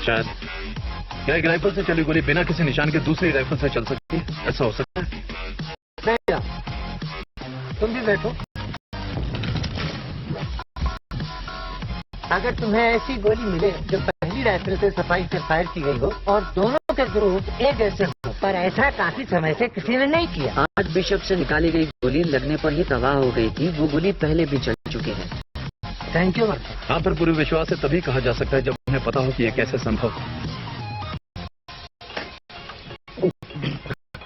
शायद। क्या एक राइफल से चली गोली बिना किसी निशान के दूसरी राइफल से चल सकती है? ऐसा हो सकता है? नहीं, तुम भी बैठो। अगर तुम्हें ऐसी गोली मिले जो पहली राइफल से सफाई से फायर की गई हो और दोनों के ग्रुप एक जैसे हो, पर ऐसा काफी समय से किसी ने नहीं किया। आज बिशप से निकाली गई गोली लगने पर ही तबाह हो गई थी। वो गोली पहले भी चल चुकी है। Thank you. हाँ, पर पूरे विश्वास से तभी कहा जा सकता है जब उन्हें पता हो कि यह कैसे संभव है।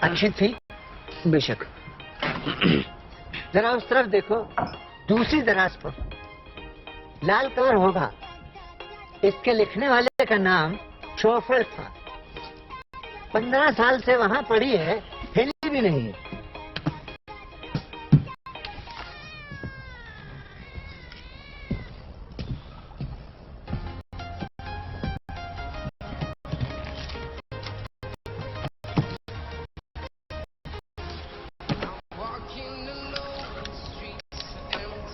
अच्छी थी बेशक। जरा उस तरफ देखो, दूसरी दराज पर लाल कलर होगा। इसके लिखने वाले का नाम शोफर था। 15 साल से वहां पड़ी है, हिली भी नहीं है।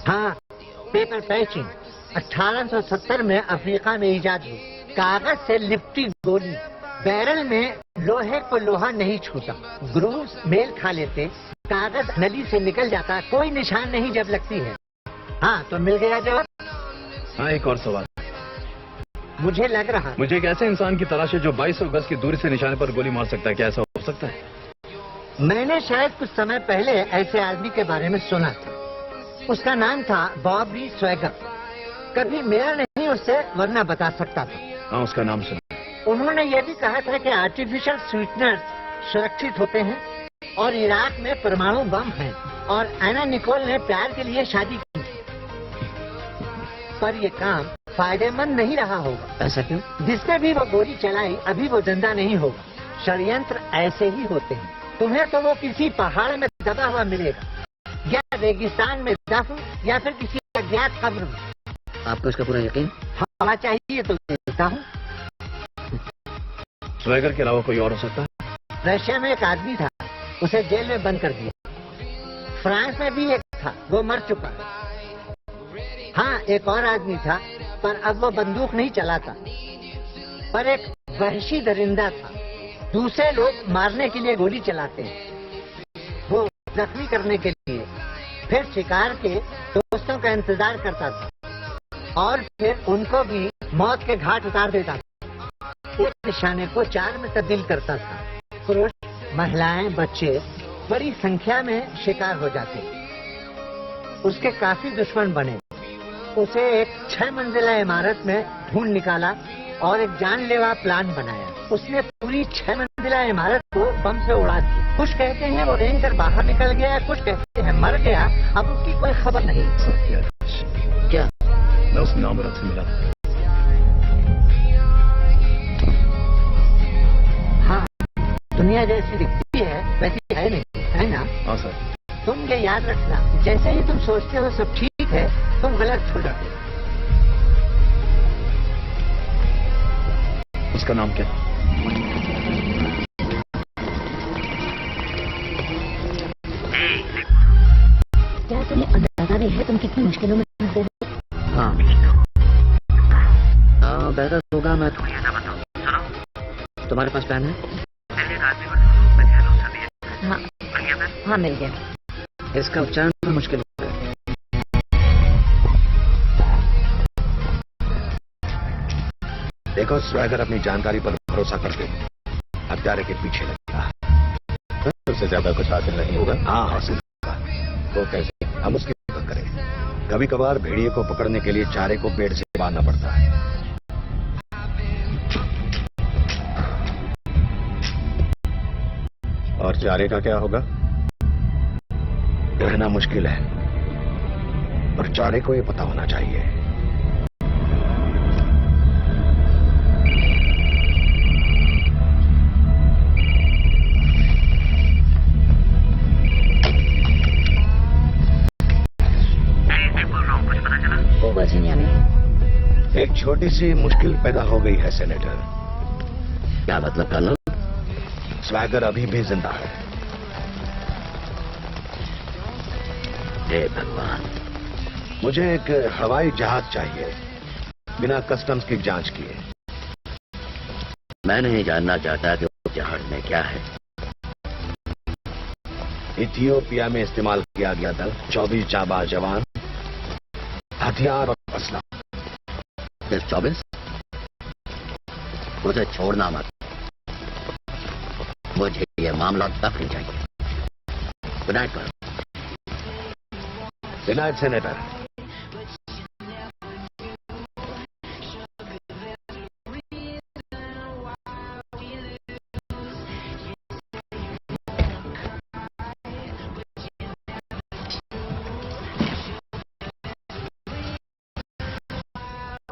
हाँ, पेपर पैचिंग 1870 में अफ्रीका में इजाद हुई। कागज से लिपटी गोली, बैरल में लोहे को लोहा नहीं छूता, ग्रूव्स मेल खा लेते, कागज नली से निकल जाता, कोई निशान नहीं जब लगती है। हाँ, तो मिल गया जवाब। हाँ, एक और सवाल। मुझे लग रहा, मुझे एक ऐसे इंसान की तलाश है जो 2200 गज की दूरी से निशाने पर गोली मार सकता है। क्या ऐसा हो सकता है? मैंने शायद कुछ समय पहले ऐसे आदमी के बारे में सुना था। उसका नाम था बॉबी स्वैगर। कभी मेरा नहीं उससे, वरना बता सकता था। हाँ, उसका नाम सुना। उन्होंने यह भी कहा था कि आर्टिफिशियल स्वीटनर्स सुरक्षित होते हैं और इराक में परमाणु बम है और एना निकोल ने प्यार के लिए शादी की थी। पर यह काम फायदेमंद नहीं रहा होगा। ऐसा क्यों? जिसने भी वो गोली चलाई अभी वो जिंदा नहीं होगा। षड्यंत्र ऐसे ही होते हैं। तुम्हें तो वो किसी पहाड़ में दबा हुआ मिलेगा, या रेगिस्तान में दफन, या फिर किसी अज्ञात कब्र में। आपको इसका पूरा यकीन? हवा चाहिए तो देता हूँ। स्वैगर के अलावा कोई और हो सकता है? रशिया में एक आदमी था, उसे जेल में बंद कर दिया। फ्रांस में भी एक था, वो मर चुका। हाँ, एक और आदमी था, पर अब वो बंदूक नहीं चलाता। पर एक वहशी दरिंदा था, दूसरे लोग मारने के लिए गोली चलाते हैं। वो जख्मी करने के लिए फिर शिकार के दोस्तों का इंतजार करता था और फिर उनको भी मौत के घाट उतार देता था। इस निशाने को चार में तब्दील करता था। पुरुष, महिलाएं, बच्चे बड़ी संख्या में शिकार हो जाते। उसके काफी दुश्मन बने। उसे एक 6 मंजिला इमारत में ढूंढ निकाला और एक जानलेवा प्लान बनाया। उसने पूरी 6 मंजिला इमारत को बम से उड़ा दिया। कुछ कहते हैं वो रेंग कर बाहर निकल गया, कुछ कहते हैं मर गया। अब उसकी कोई खबर नहीं। क्या? मैं उस नामरद से मिला। हाँ, दुनिया जैसी दिखती है वैसी है नहीं, है ना? हाँ सर। तुम ये याद रखना, जैसे ही तुम सोचते हो सब ठीक है, तुम गलत हो जाते हो। उसका नाम क्या? क्या तुम्हें अंदाजा भी है तुम कितनी मुश्किलों में फंसे हो? हाँ हाँ, बेहतर होगा मैं तुम्हारे पास प्लान है? हाँ हाँ, मिल गया। इसका उच्चारण तो मुश्किल है। देखो, स्वैगर अपनी जानकारी पर भरोसा करके हत्यारे के पीछे लगेगा। उससे ज्यादा कुछ हासिल नहीं होगा। हाँ, हासिल होगा। वो कैसे? हम उसकी मदद करें। कभी कभार भेड़िए को पकड़ने के लिए चारे को पेड़ से बांधना पड़ता है। और चारे का क्या होगा? कहना मुश्किल है, पर चारे को ये पता होना चाहिए। वर्जीनिया में एक छोटी सी मुश्किल पैदा हो गई है सेनेटर। क्या मतलब कर्नल? स्वैगर अभी भी जिंदा है। हे भगवान, मुझे एक हवाई जहाज चाहिए, बिना कस्टम्स की जांच किए। मैं नहीं जानना चाहता कि उस जहाज में क्या है। इथियोपिया में इस्तेमाल किया गया था 24 जाबाज जवान, हथियार और असला। सिर्फ 24? मुझे छोड़ना मत। मुझे ये मामला तब नहीं चाहिए। Good night colonel. Good night senator.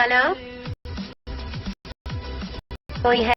Hello, कोई है?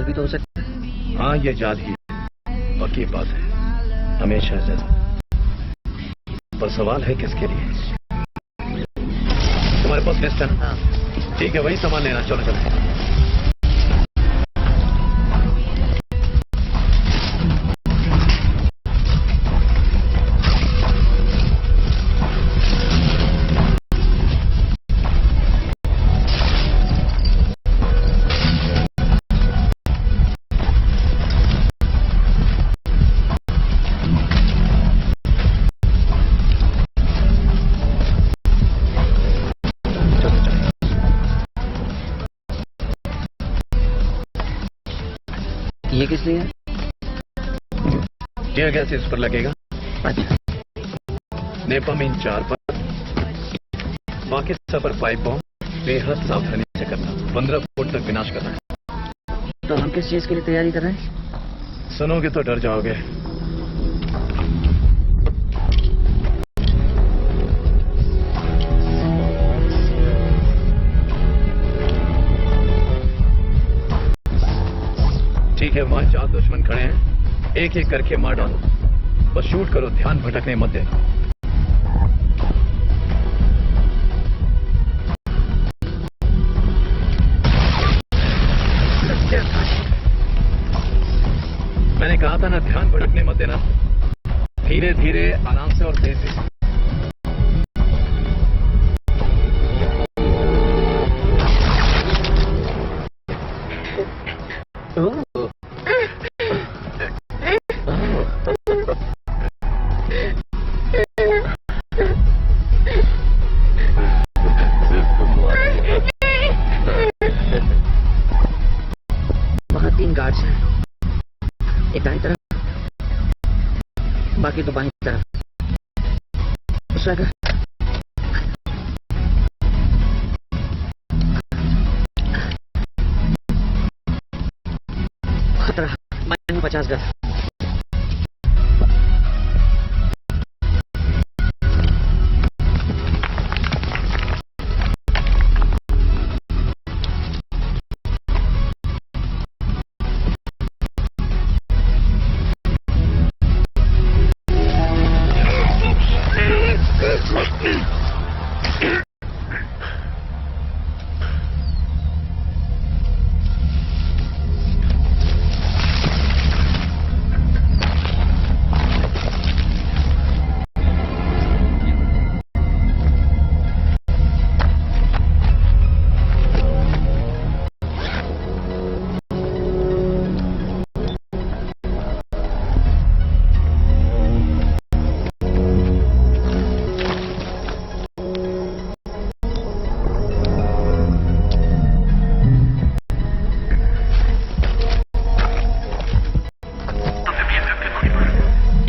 भी तो हो सकता है। हाँ, ये जाल ही पक्की बात है, हमेशा जरूर। पर सवाल है किसके लिए? तुम्हारे पास लिस्ट है ना? ठीक है, वही सामान लेना। चलो चलो। ये किस लिए है? टीयर गैस इस पर लगेगा। अच्छा। नेपम इन 4 पर बाकी सब पर पाइप बॉम्ब बेहद सावधानी से करना। 15 फुट तक विनाश करना है। तो हम किस चीज के लिए तैयारी कर रहे हैं? सुनोगे तो डर जाओगे। ठीक है, वहां 4 दुश्मन खड़े हैं, एक एक करके मार डालो। बस शूट करो, ध्यान भटकने मत देना। मैंने कहा था ना, ध्यान भटकने मत देना। धीरे धीरे, आराम से और तेज से। वहां 3 गार्ड्स हैं, एक दाईं तरफ, बाकी तो बाईं तरफ। खतरा, माइनस 50 गज।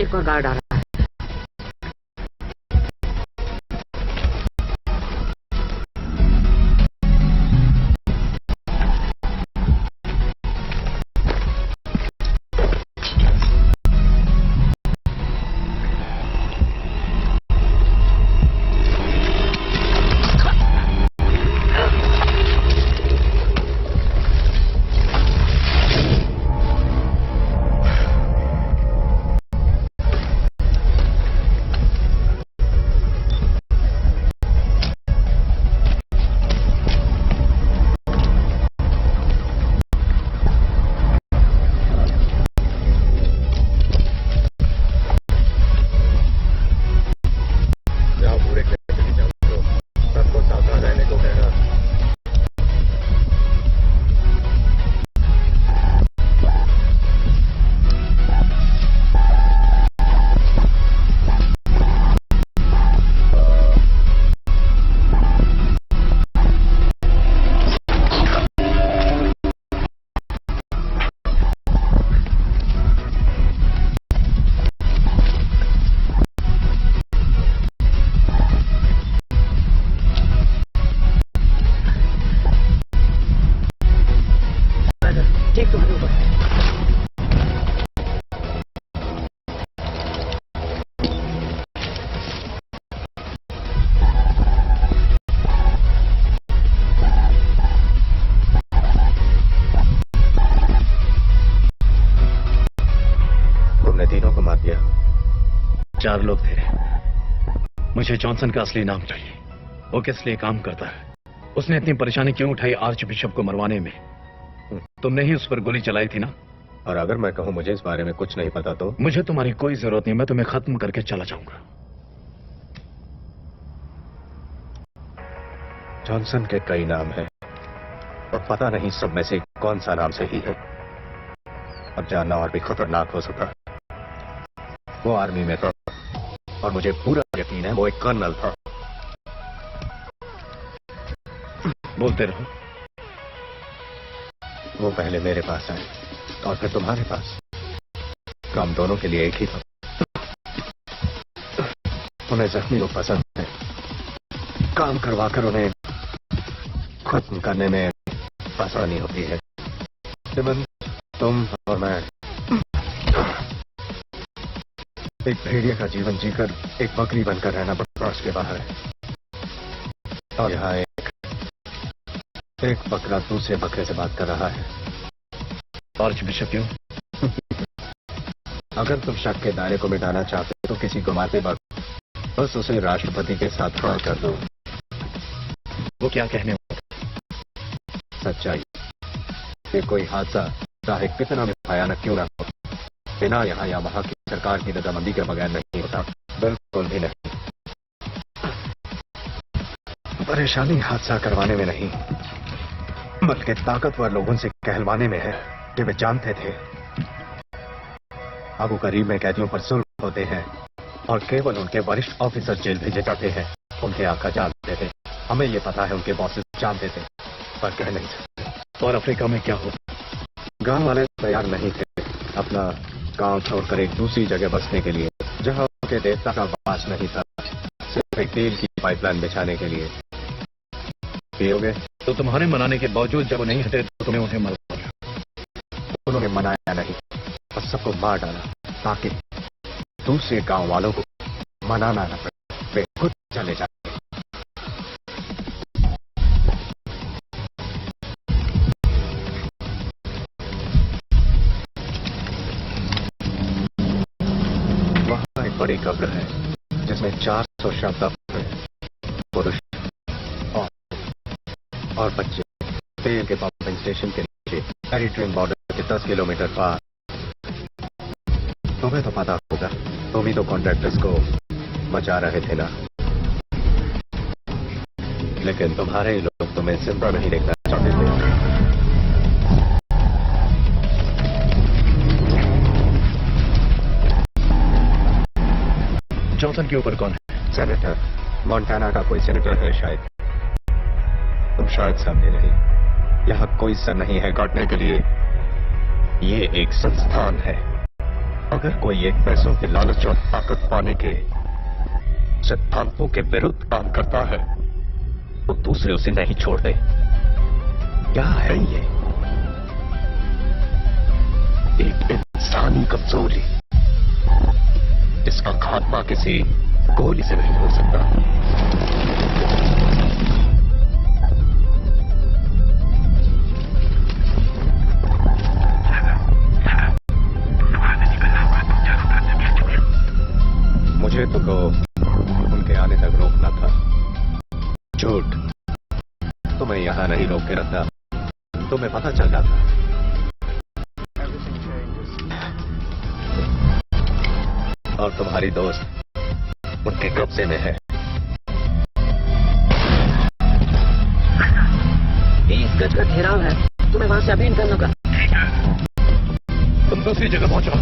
एक और गार्ड आ रहा है। ठीक तुम्हारे ऊपर। तुमने तीनों को मार दिया। 4 लोग थे। मुझे जॉनसन का असली नाम चाहिए। वो किस लिए काम करता है? उसने इतनी परेशानी क्यों उठाई आर्च बिशप को मरवाने में? तुमने ही उस पर गोली चलाई थी ना? और अगर मैं कहूं मुझे इस बारे में कुछ नहीं पता तो? मुझे तुम्हारी कोई जरूरत नहीं, मैं तुम्हें खत्म करके चला जाऊंगा। जॉनसन के कई नाम हैं और पता नहीं सब में से कौन सा नाम सही है। अब जानना और भी खतरनाक हो सकता है। वो आर्मी में था और मुझे पूरा यकीन है वो एक कर्नल था। बोलते रहो। वो पहले मेरे पास आए और फिर तुम्हारे पास। काम दोनों के लिए एक ही था। उन्हें जख्मी लोग पसंद है काम करवाकर उन्हें खत्म करने में आसानी होती है। सिमन, तुम और मैं एक भेड़िए का जीवन जीकर एक बकरी बनकर रहना बर्दाश्त के बाहर है, और यहाँ एक बकरा दूसरे बकरे से बात कर रहा है। आर्च बिशप क्यों? अगर तुम शक के दायरे को मिटाना चाहते हो तो किसी को मारते वक्त बस उसे राष्ट्रपति के साथ खड़ा कर दो। वो क्या कहने? सच्चाई। ये कोई हादसा चाहे कितना भी भयानक क्यों ना हो, बिना यहाँ या वहां की सरकार की रजामंदी के बगैर नहीं होता। बिल्कुल भी नहीं। परेशानी हादसा करवाने में नहीं, बल्कि ताकतवर लोगों से कहलवाने में है कि वे जानते थे अबू करीब में कैदियों पर जुल्म होते हैं और केवल उनके वरिष्ठ ऑफिसर जेल भेजे जाते हैं। उनके आका जानते थे, हमें ये पता है उनके बॉसेस जानते थे, पर कह नहीं सकते। और अफ्रीका में क्या हो? गांव वाले तैयार नहीं थे अपना गांव छोड़कर एक दूसरी जगह बसने के लिए जहां उनके देवता का वास नहीं था, सिर्फ एक तेल की पाइपलाइन बिछाने के लिए। पियोगे? तो तुम्हारे मनाने के बावजूद जब वो नहीं हटे तो तुम्हें उन्हें मरवा दिया। उन्होंने मनाया नहीं और सबको मार डाला ताकि दूसरे गांव वालों को मनाना न पड़े, वे खुद चले जाते। वहां एक बड़ी कब्र है जिसमें 400 शव दफन हैं, पुरुष और बच्चे। तेल के पंपिंग स्टेशन के नीचे एरिट्रियन बॉर्डर के 10 किलोमीटर पार। तुम्हें तो पता होगा, तुम ही तो कॉन्ट्रैक्टर्स को बचा रहे थे ना। लेकिन तुम्हारे लोग तुम्हें जिंदा नहीं देखना चाहते थे। जॉनसन के ऊपर कौन है? सेनेटर, मोंटाना का कोई सेनेटर है शायद। तुम शायद समझे नहीं, यहाँ कोई सर नहीं है काटने के लिए। ये एक संस्थान है। अगर कोई एक पैसों के लालच और ताकत पाने के सिद्धांतों के विरुद्ध काम करता है तो दूसरे उसे नहीं छोड़ते। क्या है ये? एक इंसानी कमजोरी जिसका खात्मा किसी गोली से नहीं हो सकता। मुझे तो उनके आने तक रोकना था। झूठ। तुम्हें यहां नहीं रोक के रखा, तुम्हें पता चल जाता। और तुम्हारी दोस्त उनके कब्जे में है। 20 गज का घेराव है, तुम्हें वहां से अभी निकलने का। तुम दूसरी जगह पहुंचो।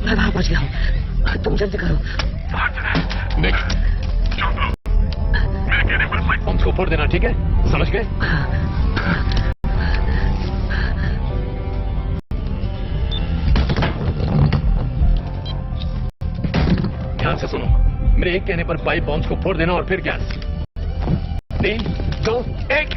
मैं वहां पहुंच गया हूं, तुम जल्दी करो। बॉम्ब को फोड़ देना, ठीक है? समझ गए? ध्यान से सुनो, मेरे एक कहने पर 5 बॉम्ब्स को फोड़ देना और फिर गैस। 3, 2, 1।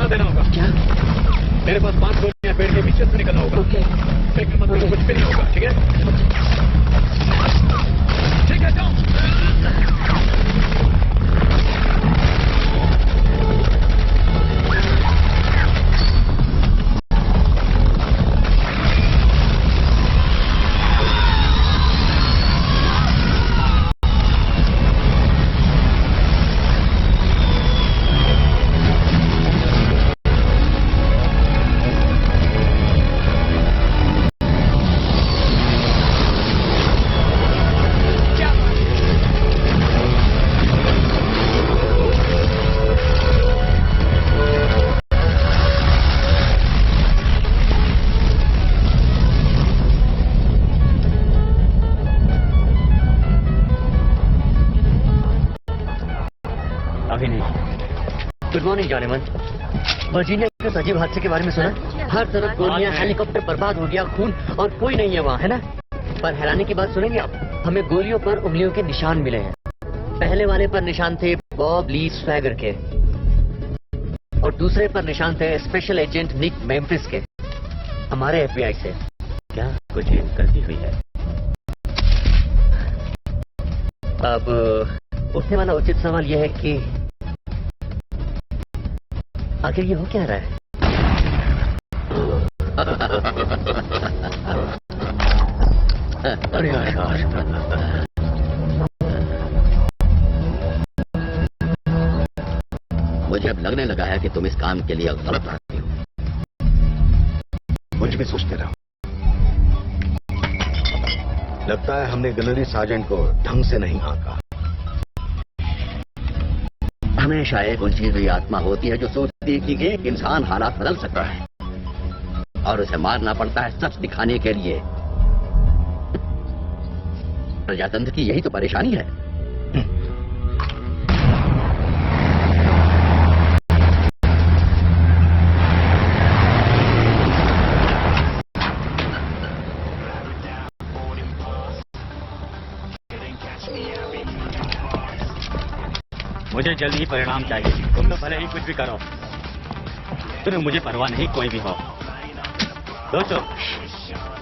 देना होगा। क्या? मेरे पास 5 गोलियां पेड़ के पीछे से निकलना होगा। फिक्र मत करो, कुछ भी नहीं होगा, ठीक है? ठीक है, जाओ। Good morning Jaaneman. वर्जीनिया के अजीब हादसे के बारे में सुना? हर तरफ गोलियां, हेलीकॉप्टर बर्बाद हो गया, खून, और कोई नहीं है वहाँ, है ना? पर हैरानी की बात सुनेंगे आप, हमें गोलियों पर उंगलियों के निशान मिले हैं। पहले वाले पर निशान थे बॉब ली स्वैगर के, और दूसरे पर निशान थे स्पेशल एजेंट निक मेम्फिस के, हमारे FBI से। क्या कुछ गलती हुई है? अब उठने वाला उचित सवाल यह है कि आखिर ये हो क्या रहा है? अरे यार, मुझे अब लगने लगा है कि तुम इस काम के लिए गलत आदमी हो। कुछ भी सोचते रहो। लगता है हमने गनरी सार्जेंट को ढंग से नहीं आंका। हमेशा एक उलझी हुई आत्मा होती है जो सोचती है कि एक इंसान हालात बदल सकता है और उसे मारना पड़ता है सच दिखाने के लिए। प्रजातंत्र की यही तो परेशानी है। मुझे जल्द ही परिणाम चाहिए। तुम तो भले ही कुछ भी करो, तुम्हें मुझे परवाह नहीं कोई भी हो। दोस्तों,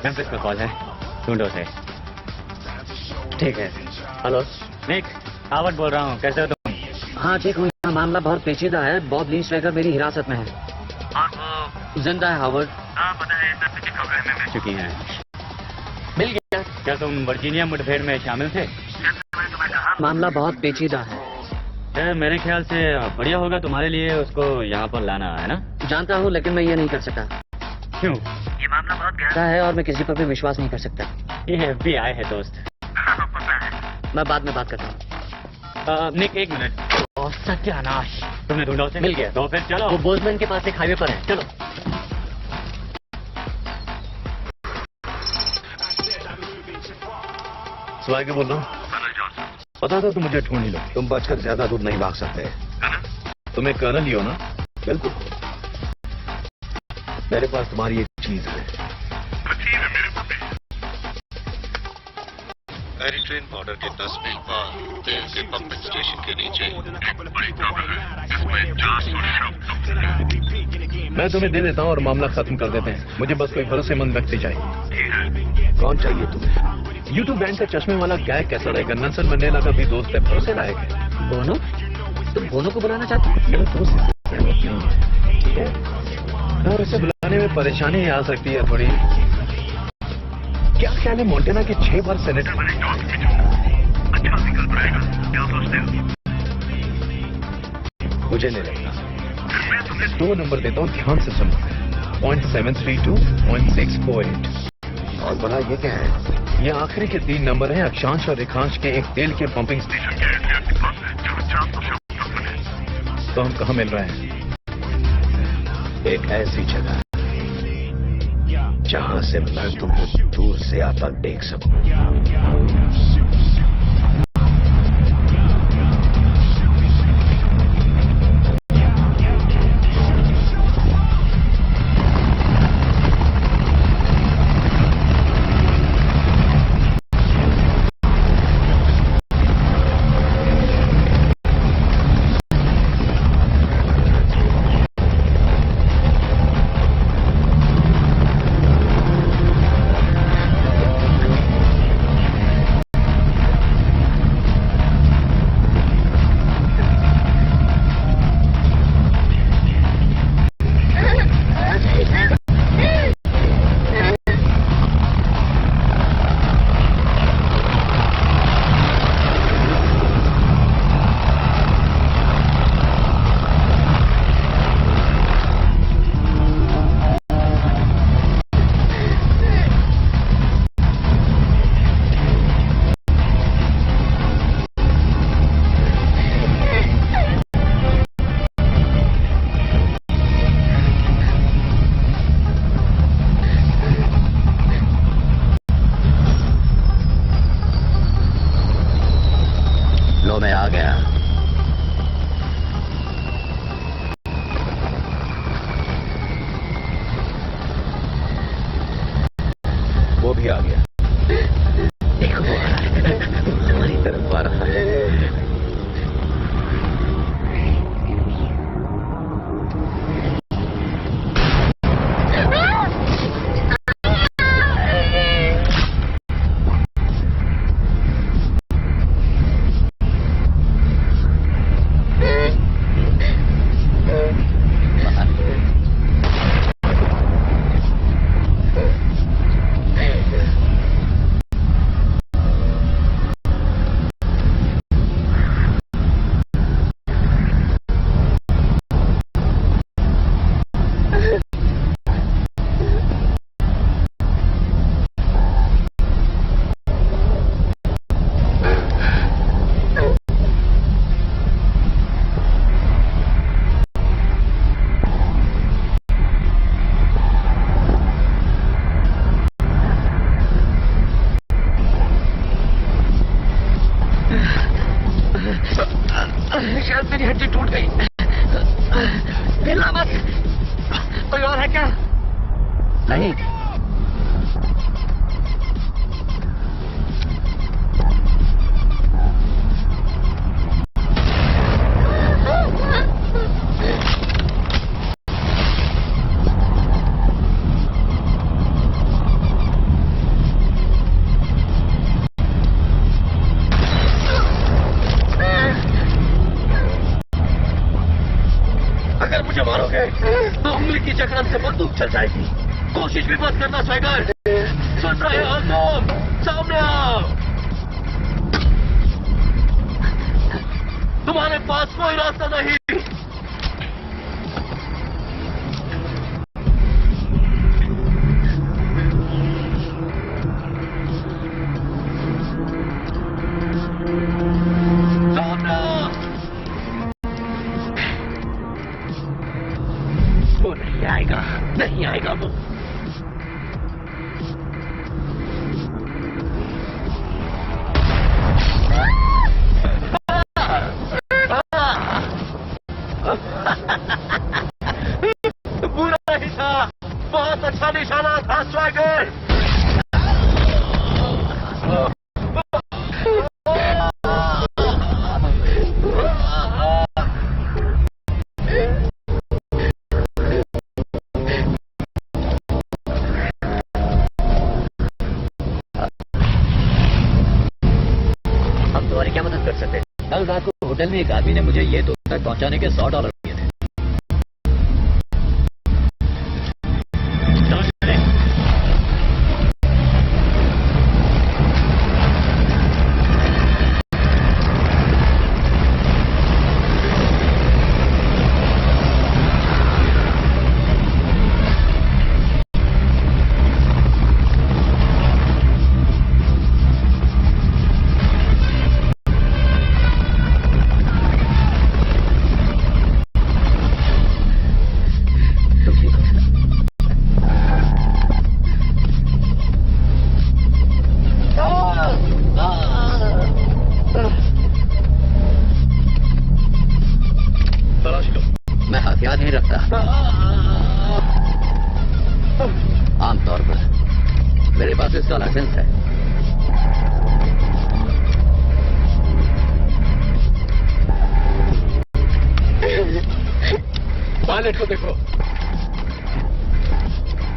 मेम्फिस का कॉल है, ढूंढो से। ठीक है। हेलो निक, हावर्ड बोल रहा हूँ, कैसे हो तुम? हाँ ठीक हूँ। यह मामला बहुत पेचीदा है। बॉब ली स्वैगर मेरी हिरासत में है। और वो जिंदा है हावर्ड। हाँ पता है, सब कुछ खबरें में मिल चुकी हैं। मिल गया? क्या तुम वर्जीनिया मुठभेड़ में शामिल थे? मामला बहुत पेचीदा है। मेरे ख्याल से बढ़िया होगा तुम्हारे लिए उसको यहाँ पर लाना, है ना? जानता हूँ, लेकिन मैं ये नहीं कर सकता। क्यों? ये मामला बहुत गहरा है और मैं किसी पर भी विश्वास नहीं कर सकता। ये FBI है दोस्त। पता है। मैं बाद में बात करता हूँ। निक एक मिनट। सत्यानाश, तुमने ढूंढा उसे? मिल गया। तो फिर चलो। वो बोजमैन के पास एक हाईवे पर है, चलो। स्वैगर बोल रहा हूँ। पता था तुम मुझे ढूंढ ही लो। तुम बचकर ज्यादा दूर नहीं भाग सकते। तुम्हें कर्नल ही हो ना? बिल्कुल। मेरे पास तुम्हारी एक चीज है। एरिट्रेन बॉर्डर के 10 मील बाद तेल के पंपिंग स्टेशन के नीचे एक बड़ी कब्र है जिसमें मैं तुम्हें दे देता हूँ और मामला खत्म कर देते हैं। मुझे बस कोई भरोसेमंद व्यक्ति चाहिए। कौन चाहिए तुम्हें? YouTube बैंक का चश्मे वाला गैग कैसा रहेगा? नेल्सन मंडेला का भी दोस्त है, भरोसे लायक है। बोनो? तुम बोनो को बुलाना चाहते हो? मेरा दोस्त है। और इसे बुलाने में परेशानी आ सकती है थोड़ी। क्या ख्याल है मोंटेना के 6 बार सेनेटर बने? अच्छा विकल्प रहेगा, क्या सोचते हो? मुझे नहीं लगता। मैं तुम्हें 2 नंबर देता हूँ, ध्यान से सुनो। 0.732, 0.648। और भला ये क्या है? ये आखिरी के 3 नंबर हैं अक्षांश और रेखांश के एक तेल के पंपिंग स्टेशन के। तो हम कहाँ मिल रहे हैं? एक ऐसी जगह जहां से मैं तुम्हें दूर से आता देख सकूं। नहीं, अगर मुझे मारोगे तो उंगली की जकड़न से बंदूक चल जाएगी। कोशिश भी मत करना स्वैगर। सुन रहे हो तुम? सामने आओ। तुम्हारे पास कोई रास्ता नहीं। सामने आओ। वो नहीं आएगा, नहीं आएगा वो। बुरा ही था, बहुत अच्छा निशाना था स्वैगर। हम तुम्हारी क्या मदद कर सकते? कल रात को होटल में एक आदमी ने मुझे ये दोस्त तक पहुंचाने के $100 दिए थे। मैं हथियार नहीं रखता। आमतौर पर मेरे पास इसका लाइसेंस है। पायलट को देखो।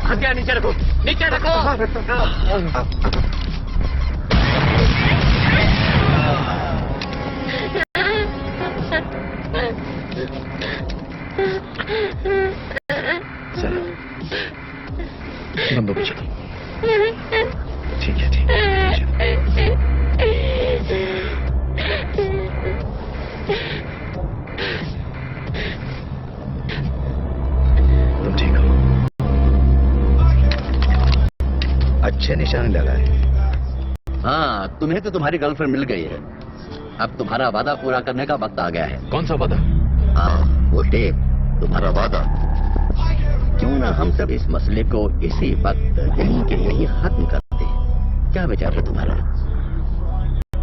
हथियार नीचे रखो, नीचे रखो। चलो बंदूक चलो। ठीक है, ठीक है। तुम ठीक हो? अच्छे निशाने लगाए। हाँ, तुम्हें तो तुम्हारी गर्लफ्रेंड मिल गई है। अब तुम्हारा वादा पूरा करने का वक्त आ गया है। कौन सा वादा? हाँ, वो टेप, तुम्हारा वादा। क्यों ना हम सब इस मसले को इसी वक्त यहीं के यहीं खत्म करते हैं? क्या विचार है तुम्हारा?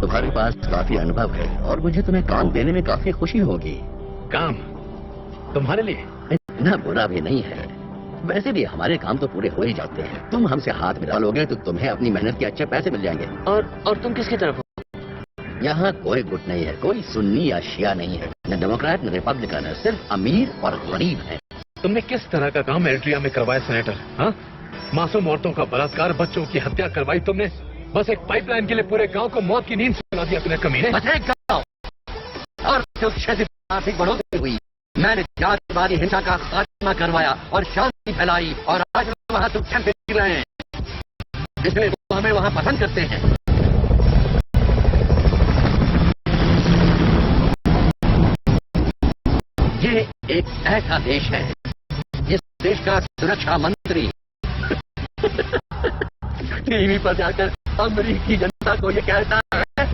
तुम्हारे पास काफी अनुभव है और मुझे तुम्हें काम देने में काफी खुशी होगी। काम तुम्हारे लिए? इतना बुरा भी नहीं है। वैसे भी हमारे काम तो पूरे हो ही जाते हैं। तुम हमसे हाथ मिला लोगे तो तुम्हें अपनी मेहनत के अच्छे पैसे मिल जाएंगे। और तुम किसकी तरफ हो? यहाँ कोई गुट नहीं है, कोई सुन्नी या शिया नहीं है, न डेमोक्रेट न रिपब्लिकन है, सिर्फ अमीर और गरीब है। तुमने किस तरह का काम एरिट्रिया में करवाया सेनेटर? हाँ, मासूम औरतों का बलात्कार, बच्चों की हत्या करवाई तुमने। बस एक पाइपलाइन के लिए पूरे गांव को मौत की नींद सुला दिया तुमने, कमीने। बस एक गांव और आर्थिक बढ़ोतरी हुई। मैंने जातिवादी हिंसा का खात्मा करवाया और शांति फैलाई और आज वहाँ सुख शांति जी रहे हैं, इसलिए वो हमें वहाँ पसंद करते हैं। ये एक ऐसा देश है जिस देश का सुरक्षा मंत्री टीवी पर जाकर अमेरिकी जनता को ये कहता है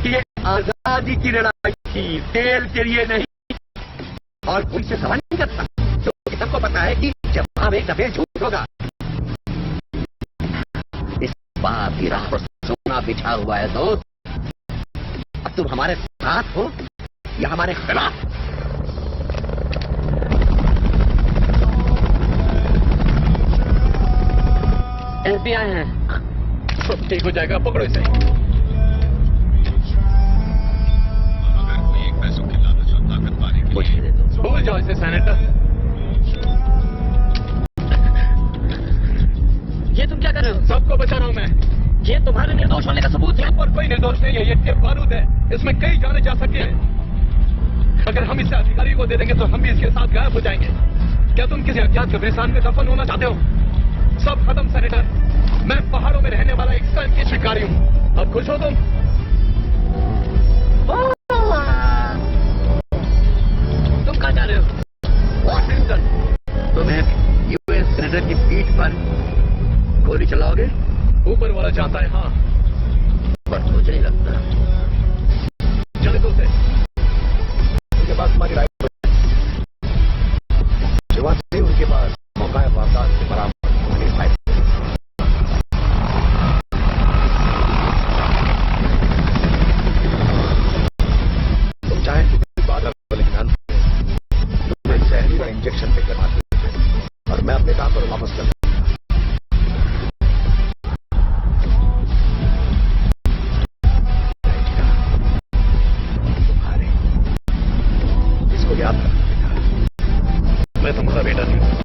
कि ये आजादी की लड़ाई थी, तेल के लिए नहीं, और कोई से सवाल नहीं करता, क्योंकि सबको पता है कि जवाब एक दफे झूठ होगा। इस बात की राह पर सोना बिछा हुआ है दोस्त। अब तुम हमारे साथ हो या हमारे खिलाफ? FBI हैं। सब ठीक हो जाएगा, पकड़ो इसे। अगर कोई एक पैसों की लालच और ताकत पाने के लिए भूल जाओ इसे सेनेटर। ये तुम क्या कर रहे हो? सबको बचा रहा हूं मैं। ये तुम्हारे निर्दोष होने का सबूत है। पर कोई निर्दोष नहीं है, ये टिप बारूद है, इसमें कई जाने जा सकते हैं। अगर हम इसे अधिकारी को दे देंगे तो हम भी इसके साथ गायब हो जाएंगे। क्या तुम किसी अज्ञात कब्रिस्तान में दफन होना चाहते हो? सब खत्म सेनेटर। मैं पहाड़ों में रहने वाला एक सन की शिकारी हूँ। अब खुश हो तुम? तुम कहाँ जा रहे हो? वॉशिंगटन। तुम एक यूएस सेनेटर की पीठ पर गोली चलाओगे? ऊपर वाला जानता है। हाँ, पर मुझे नहीं लगता। चले तो उसे। उनके पास तुम्हारी राय शिवाजी, उनके पास मौका वारदात के बराबर होने का है। तुम चाहे तो बादल को लिखना, तुम्हें जहरी का इंजेक्शन देकर मार दीजिए और मैं अपने काम पर वापस कर याद रखना। मैं तुम्हारा बेटा नहीं हूं।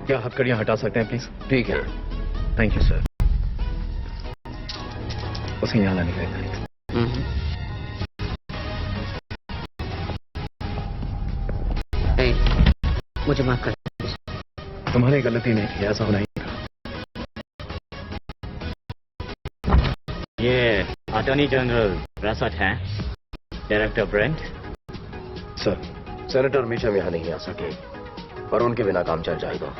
क्या हथकड़ियां हटा सकते हैं प्लीज? ठीक है। Thank you sir. उसे यहाँ लाने का मुझे माफ कर। तुम्हारी गलती नहीं थी, ऐसा होना ही था। ये अटॉर्नी जनरल रसद है, डायरेक्टर ब्रेंट। सर, सेनेटर मीशम यहाँ नहीं आ सके, पर उनके बिना काम चल जाएगा।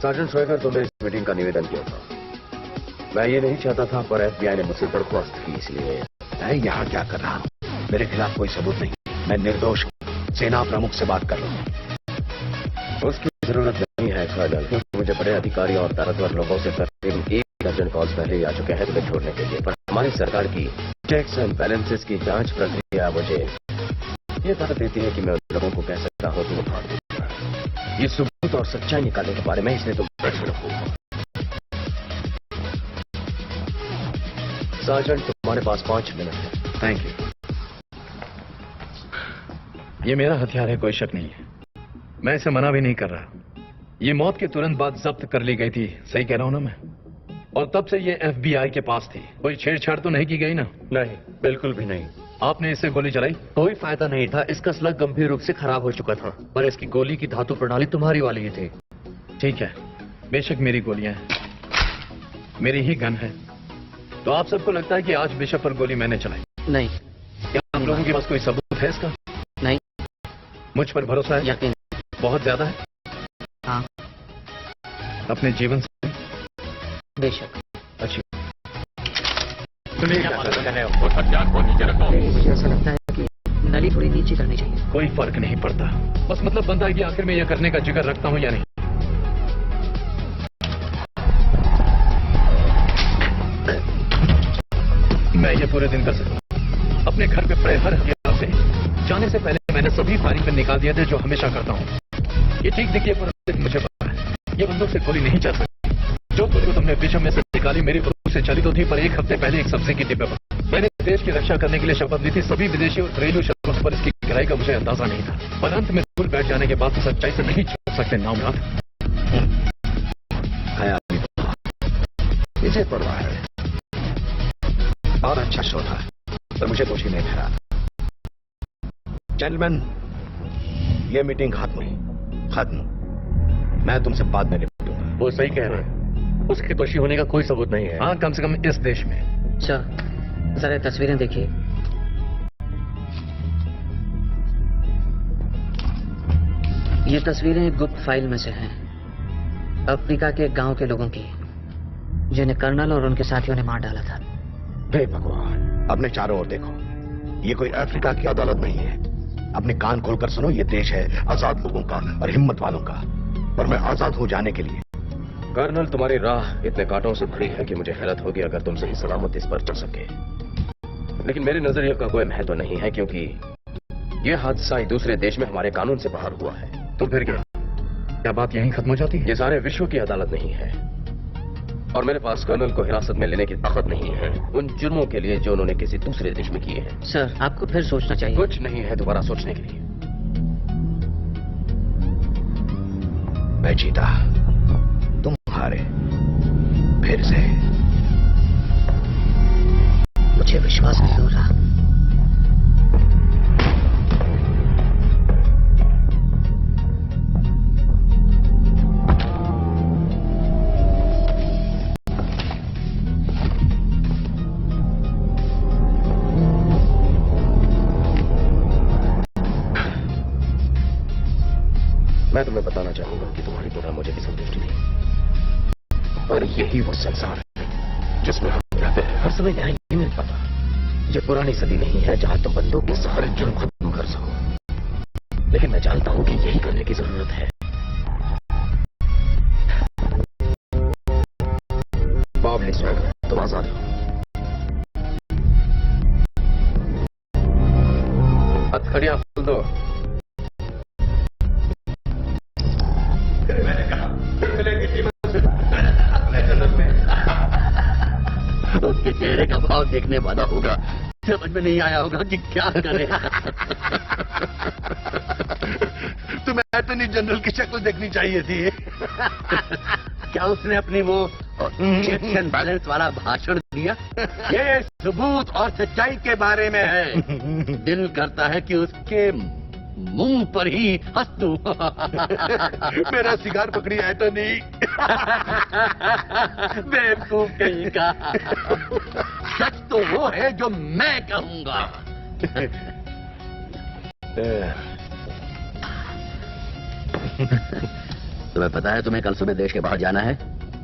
सार्जेंट श्वेकर, तुमने इस मीटिंग का निवेदन किया था। मैं ये नहीं चाहता था, पर एफबीआई ने मुझसे दरख्वास्त की, इसलिए मैं यहाँ क्या कर रहा हूँ? मेरे खिलाफ कोई सबूत नहीं, मैं निर्दोष हूँ। सेना प्रमुख से बात कर लो। उसकी जरूरत नहीं है साजन, क्योंकि मुझे बड़े अधिकारी और ताकतवर लोगों से करीब 1 दर्जन कॉल्स पहले ही आ चुके हैं तुम्हें छोड़ने के लिए। पर हमारी सरकार की टैक्स एंड बैलेंसेस की जांच प्रक्रिया मुझे ये ताकत देती है कि मैं उन लोगों को कह सकता हूँ कि उठा दूंगा। ये सबूत और सच्चाई निकालने के बारे में, इसलिए तुम प्रश्न रखो। सार्जेंट, तुम्हारे पास 5 मिनट है। Thank you. ये मेरा हथियार है, कोई शक नहीं है। मैं इसे मना भी नहीं कर रहा। ये मौत के तुरंत बाद जब्त कर ली गई थी, सही कह रहा हूं ना मैं? और तब से ये एफबीआई के पास थी। कोई छेड़छाड़ तो नहीं की गई ना? नहीं, बिल्कुल भी नहीं। आपने इसे गोली चलाई? कोई फायदा नहीं था, इसका स्लग गंभीर रूप से खराब हो चुका था, पर इसकी गोली की धातु प्रणाली तुम्हारी वाली ही थी। ठीक है, बेशक मेरी गोलियां हैं, मेरी ही गन है। तो आप सबको लगता है कि आज बिशप पर गोली मैंने चलाई? नहीं। क्या आप लोगों के पास कोई सबूत है इसका? नहीं। मुझ पर भरोसा है? यकीन। बहुत ज्यादा है? हाँ। अपने जीवन से? बेशक। अच्छी। तुम्हें क्या पता कर रहे हो? उस हथियार को नीचे रखो। मुझे ऐसा लगता है कि नली थोड़ी नीचे करनी चाहिए। कोई फर्क नहीं पड़ता, बस मतलब बनता है कि आखिर में यह करने का जिगर रखता हूं या नहीं। मैं ये पूरे दिन कर सकता। अपने घर पे पड़े हर हथियार से जाने से पहले मैंने सभी फायरिंग पे निकाल दिए थे, जो हमेशा करता हूँ। ये ठीक देखिए, पर मुझे पता है ये बंदूक से गोली नहीं चल सकती। जो गोली तुमने विषम में से निकाली मेरी बंदूक से चली तो थी, पर 1 हफ्ते पहले एक सब्जी की डिब्बे पर। मैंने देश की रक्षा करने के लिए शपथ ली थी। सभी विदेशी और घरेलू शस्त्रों पर इसकी गहराई का मुझे अंदाजा नहीं था, पर अंत में दूर बैठ जाने के बाद तो सच्चाई से नहीं छूट सकते नामराद। इसे पड़ रहा है और अच्छा शो था, पर मुझे दोषी नहीं ठहरा। जेंटलमैन, ये मीटिंग खत्म। मैं तुमसे बाद में निपटूंगा। वो सही कह रहे हैं, उसके दोषी होने का कोई सबूत नहीं है। हाँ, कम से कम इस देश में। अच्छा, जरा तस्वीरें देखिए। ये तस्वीरें गुप्त फाइल में से हैं, अफ्रीका के गांव के लोगों की, जिन्हें कर्नल और उनके साथियों ने मार डाला था। हे भगवान, अपने चारों ओर देखो, ये कोई अफ्रीका की अदालत नहीं है। अपने कान खोलकर सुनो, ये देश है आजाद लोगों का और हिम्मत वालों का, और मैं आजाद हो जाने के लिए। कर्नल, तुम्हारी राह इतने कांटों से भरी है कि मुझे हैरत होगी अगर तुम सही सलामत इस पर चल सके। लेकिन मेरे नजरिए का कोई महत्व नहीं है, क्योंकि यह हादसा ही दूसरे देश में हमारे कानून से बाहर हुआ है। तो फिर क्या बात यहीं खत्म हो जाती है? ये सारे विश्व की अदालत नहीं है, और मेरे पास कर्नल को हिरासत में लेने की ताकत नहीं है उन जुर्मों के लिए जो उन्होंने किसी दूसरे देश में किए हैं। सर, आपको फिर सोचना चाहिए। कुछ नहीं है दोबारा सोचने के लिए। मैं जीता, तुम हारे, फिर से। मुझे विश्वास नहीं हो रहा। मैं तुम्हें बताना चाहूंगा कि तुम्हारी तरह मुझे भी संतुष्टि नहीं, और यही वो संसार है जिसमें हम रहते हैं। हर समय न्याय नहीं मिल पाता। ये पुरानी सदी नहीं है जहां तुम बंदूक के सहारे जुर्म खत्म कर सको, लेकिन मैं जानता हूं कि यही करने की जरूरत है। बावली स्वैगर, तुम आजाद हो। हथकड़ियां खोल दो। उसके चेहरे का भाव देखने वाला होगा, समझ में नहीं आया होगा कि क्या करे। तुम्हें अटॉर्नी जनरल की शक्ल देखनी चाहिए थी। क्या उसने अपनी वो चेक्स एंड बैलेंस वाला भाषण दिया? ये सबूत और सच्चाई के बारे में है। दिल करता है कि उसके मुंह पर ही हंस दूं। मेरा सिगार पकड़ी है तो नहीं। बेवकूफ कहीं का। सच तो वो है जो मैं कहूंगा। तुम्हें पता है तुम्हें कल सुबह देश के बाहर जाना है?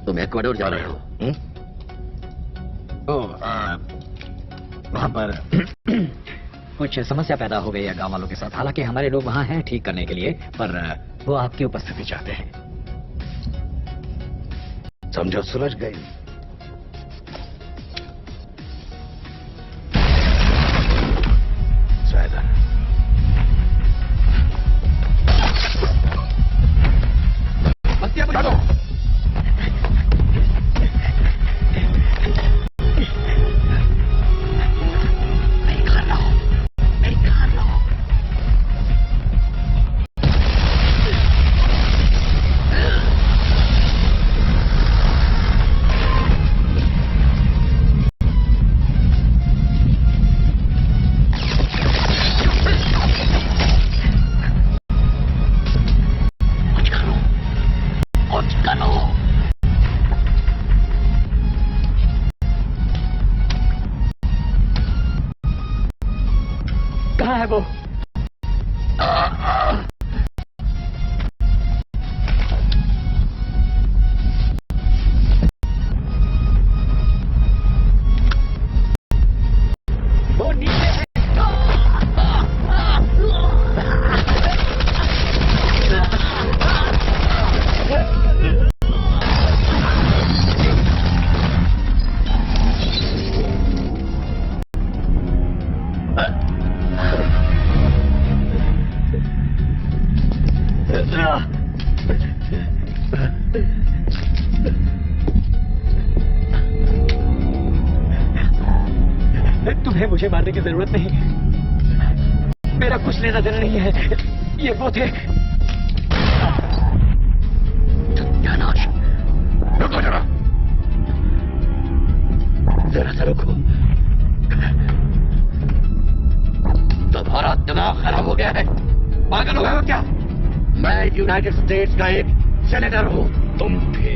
तुम इक्वाडोर जा रहे हो। वहां पर कुछ समस्या पैदा हो गई है गांव वालों के साथ। हालांकि हमारे लोग वहां हैं ठीक करने के लिए, पर वो आपकी उपस्थिति चाहते हैं। समझो सुलझ गई। स्वैगर, बस्तियां बुझा दो। कहाँ है वो? वो नीचे है। तुम्हें मुझे मारने की जरूरत नहीं, मेरा कुछ लेना देना नहीं है। ये वो थे। रुको जरा, जरा सा रुको। तुम्हारा दिमाग खराब हो गया है, पागल हो गए हो क्या? मैं यूनाइटेड स्टेट्स का एक सेनेटर हूं। तुम थे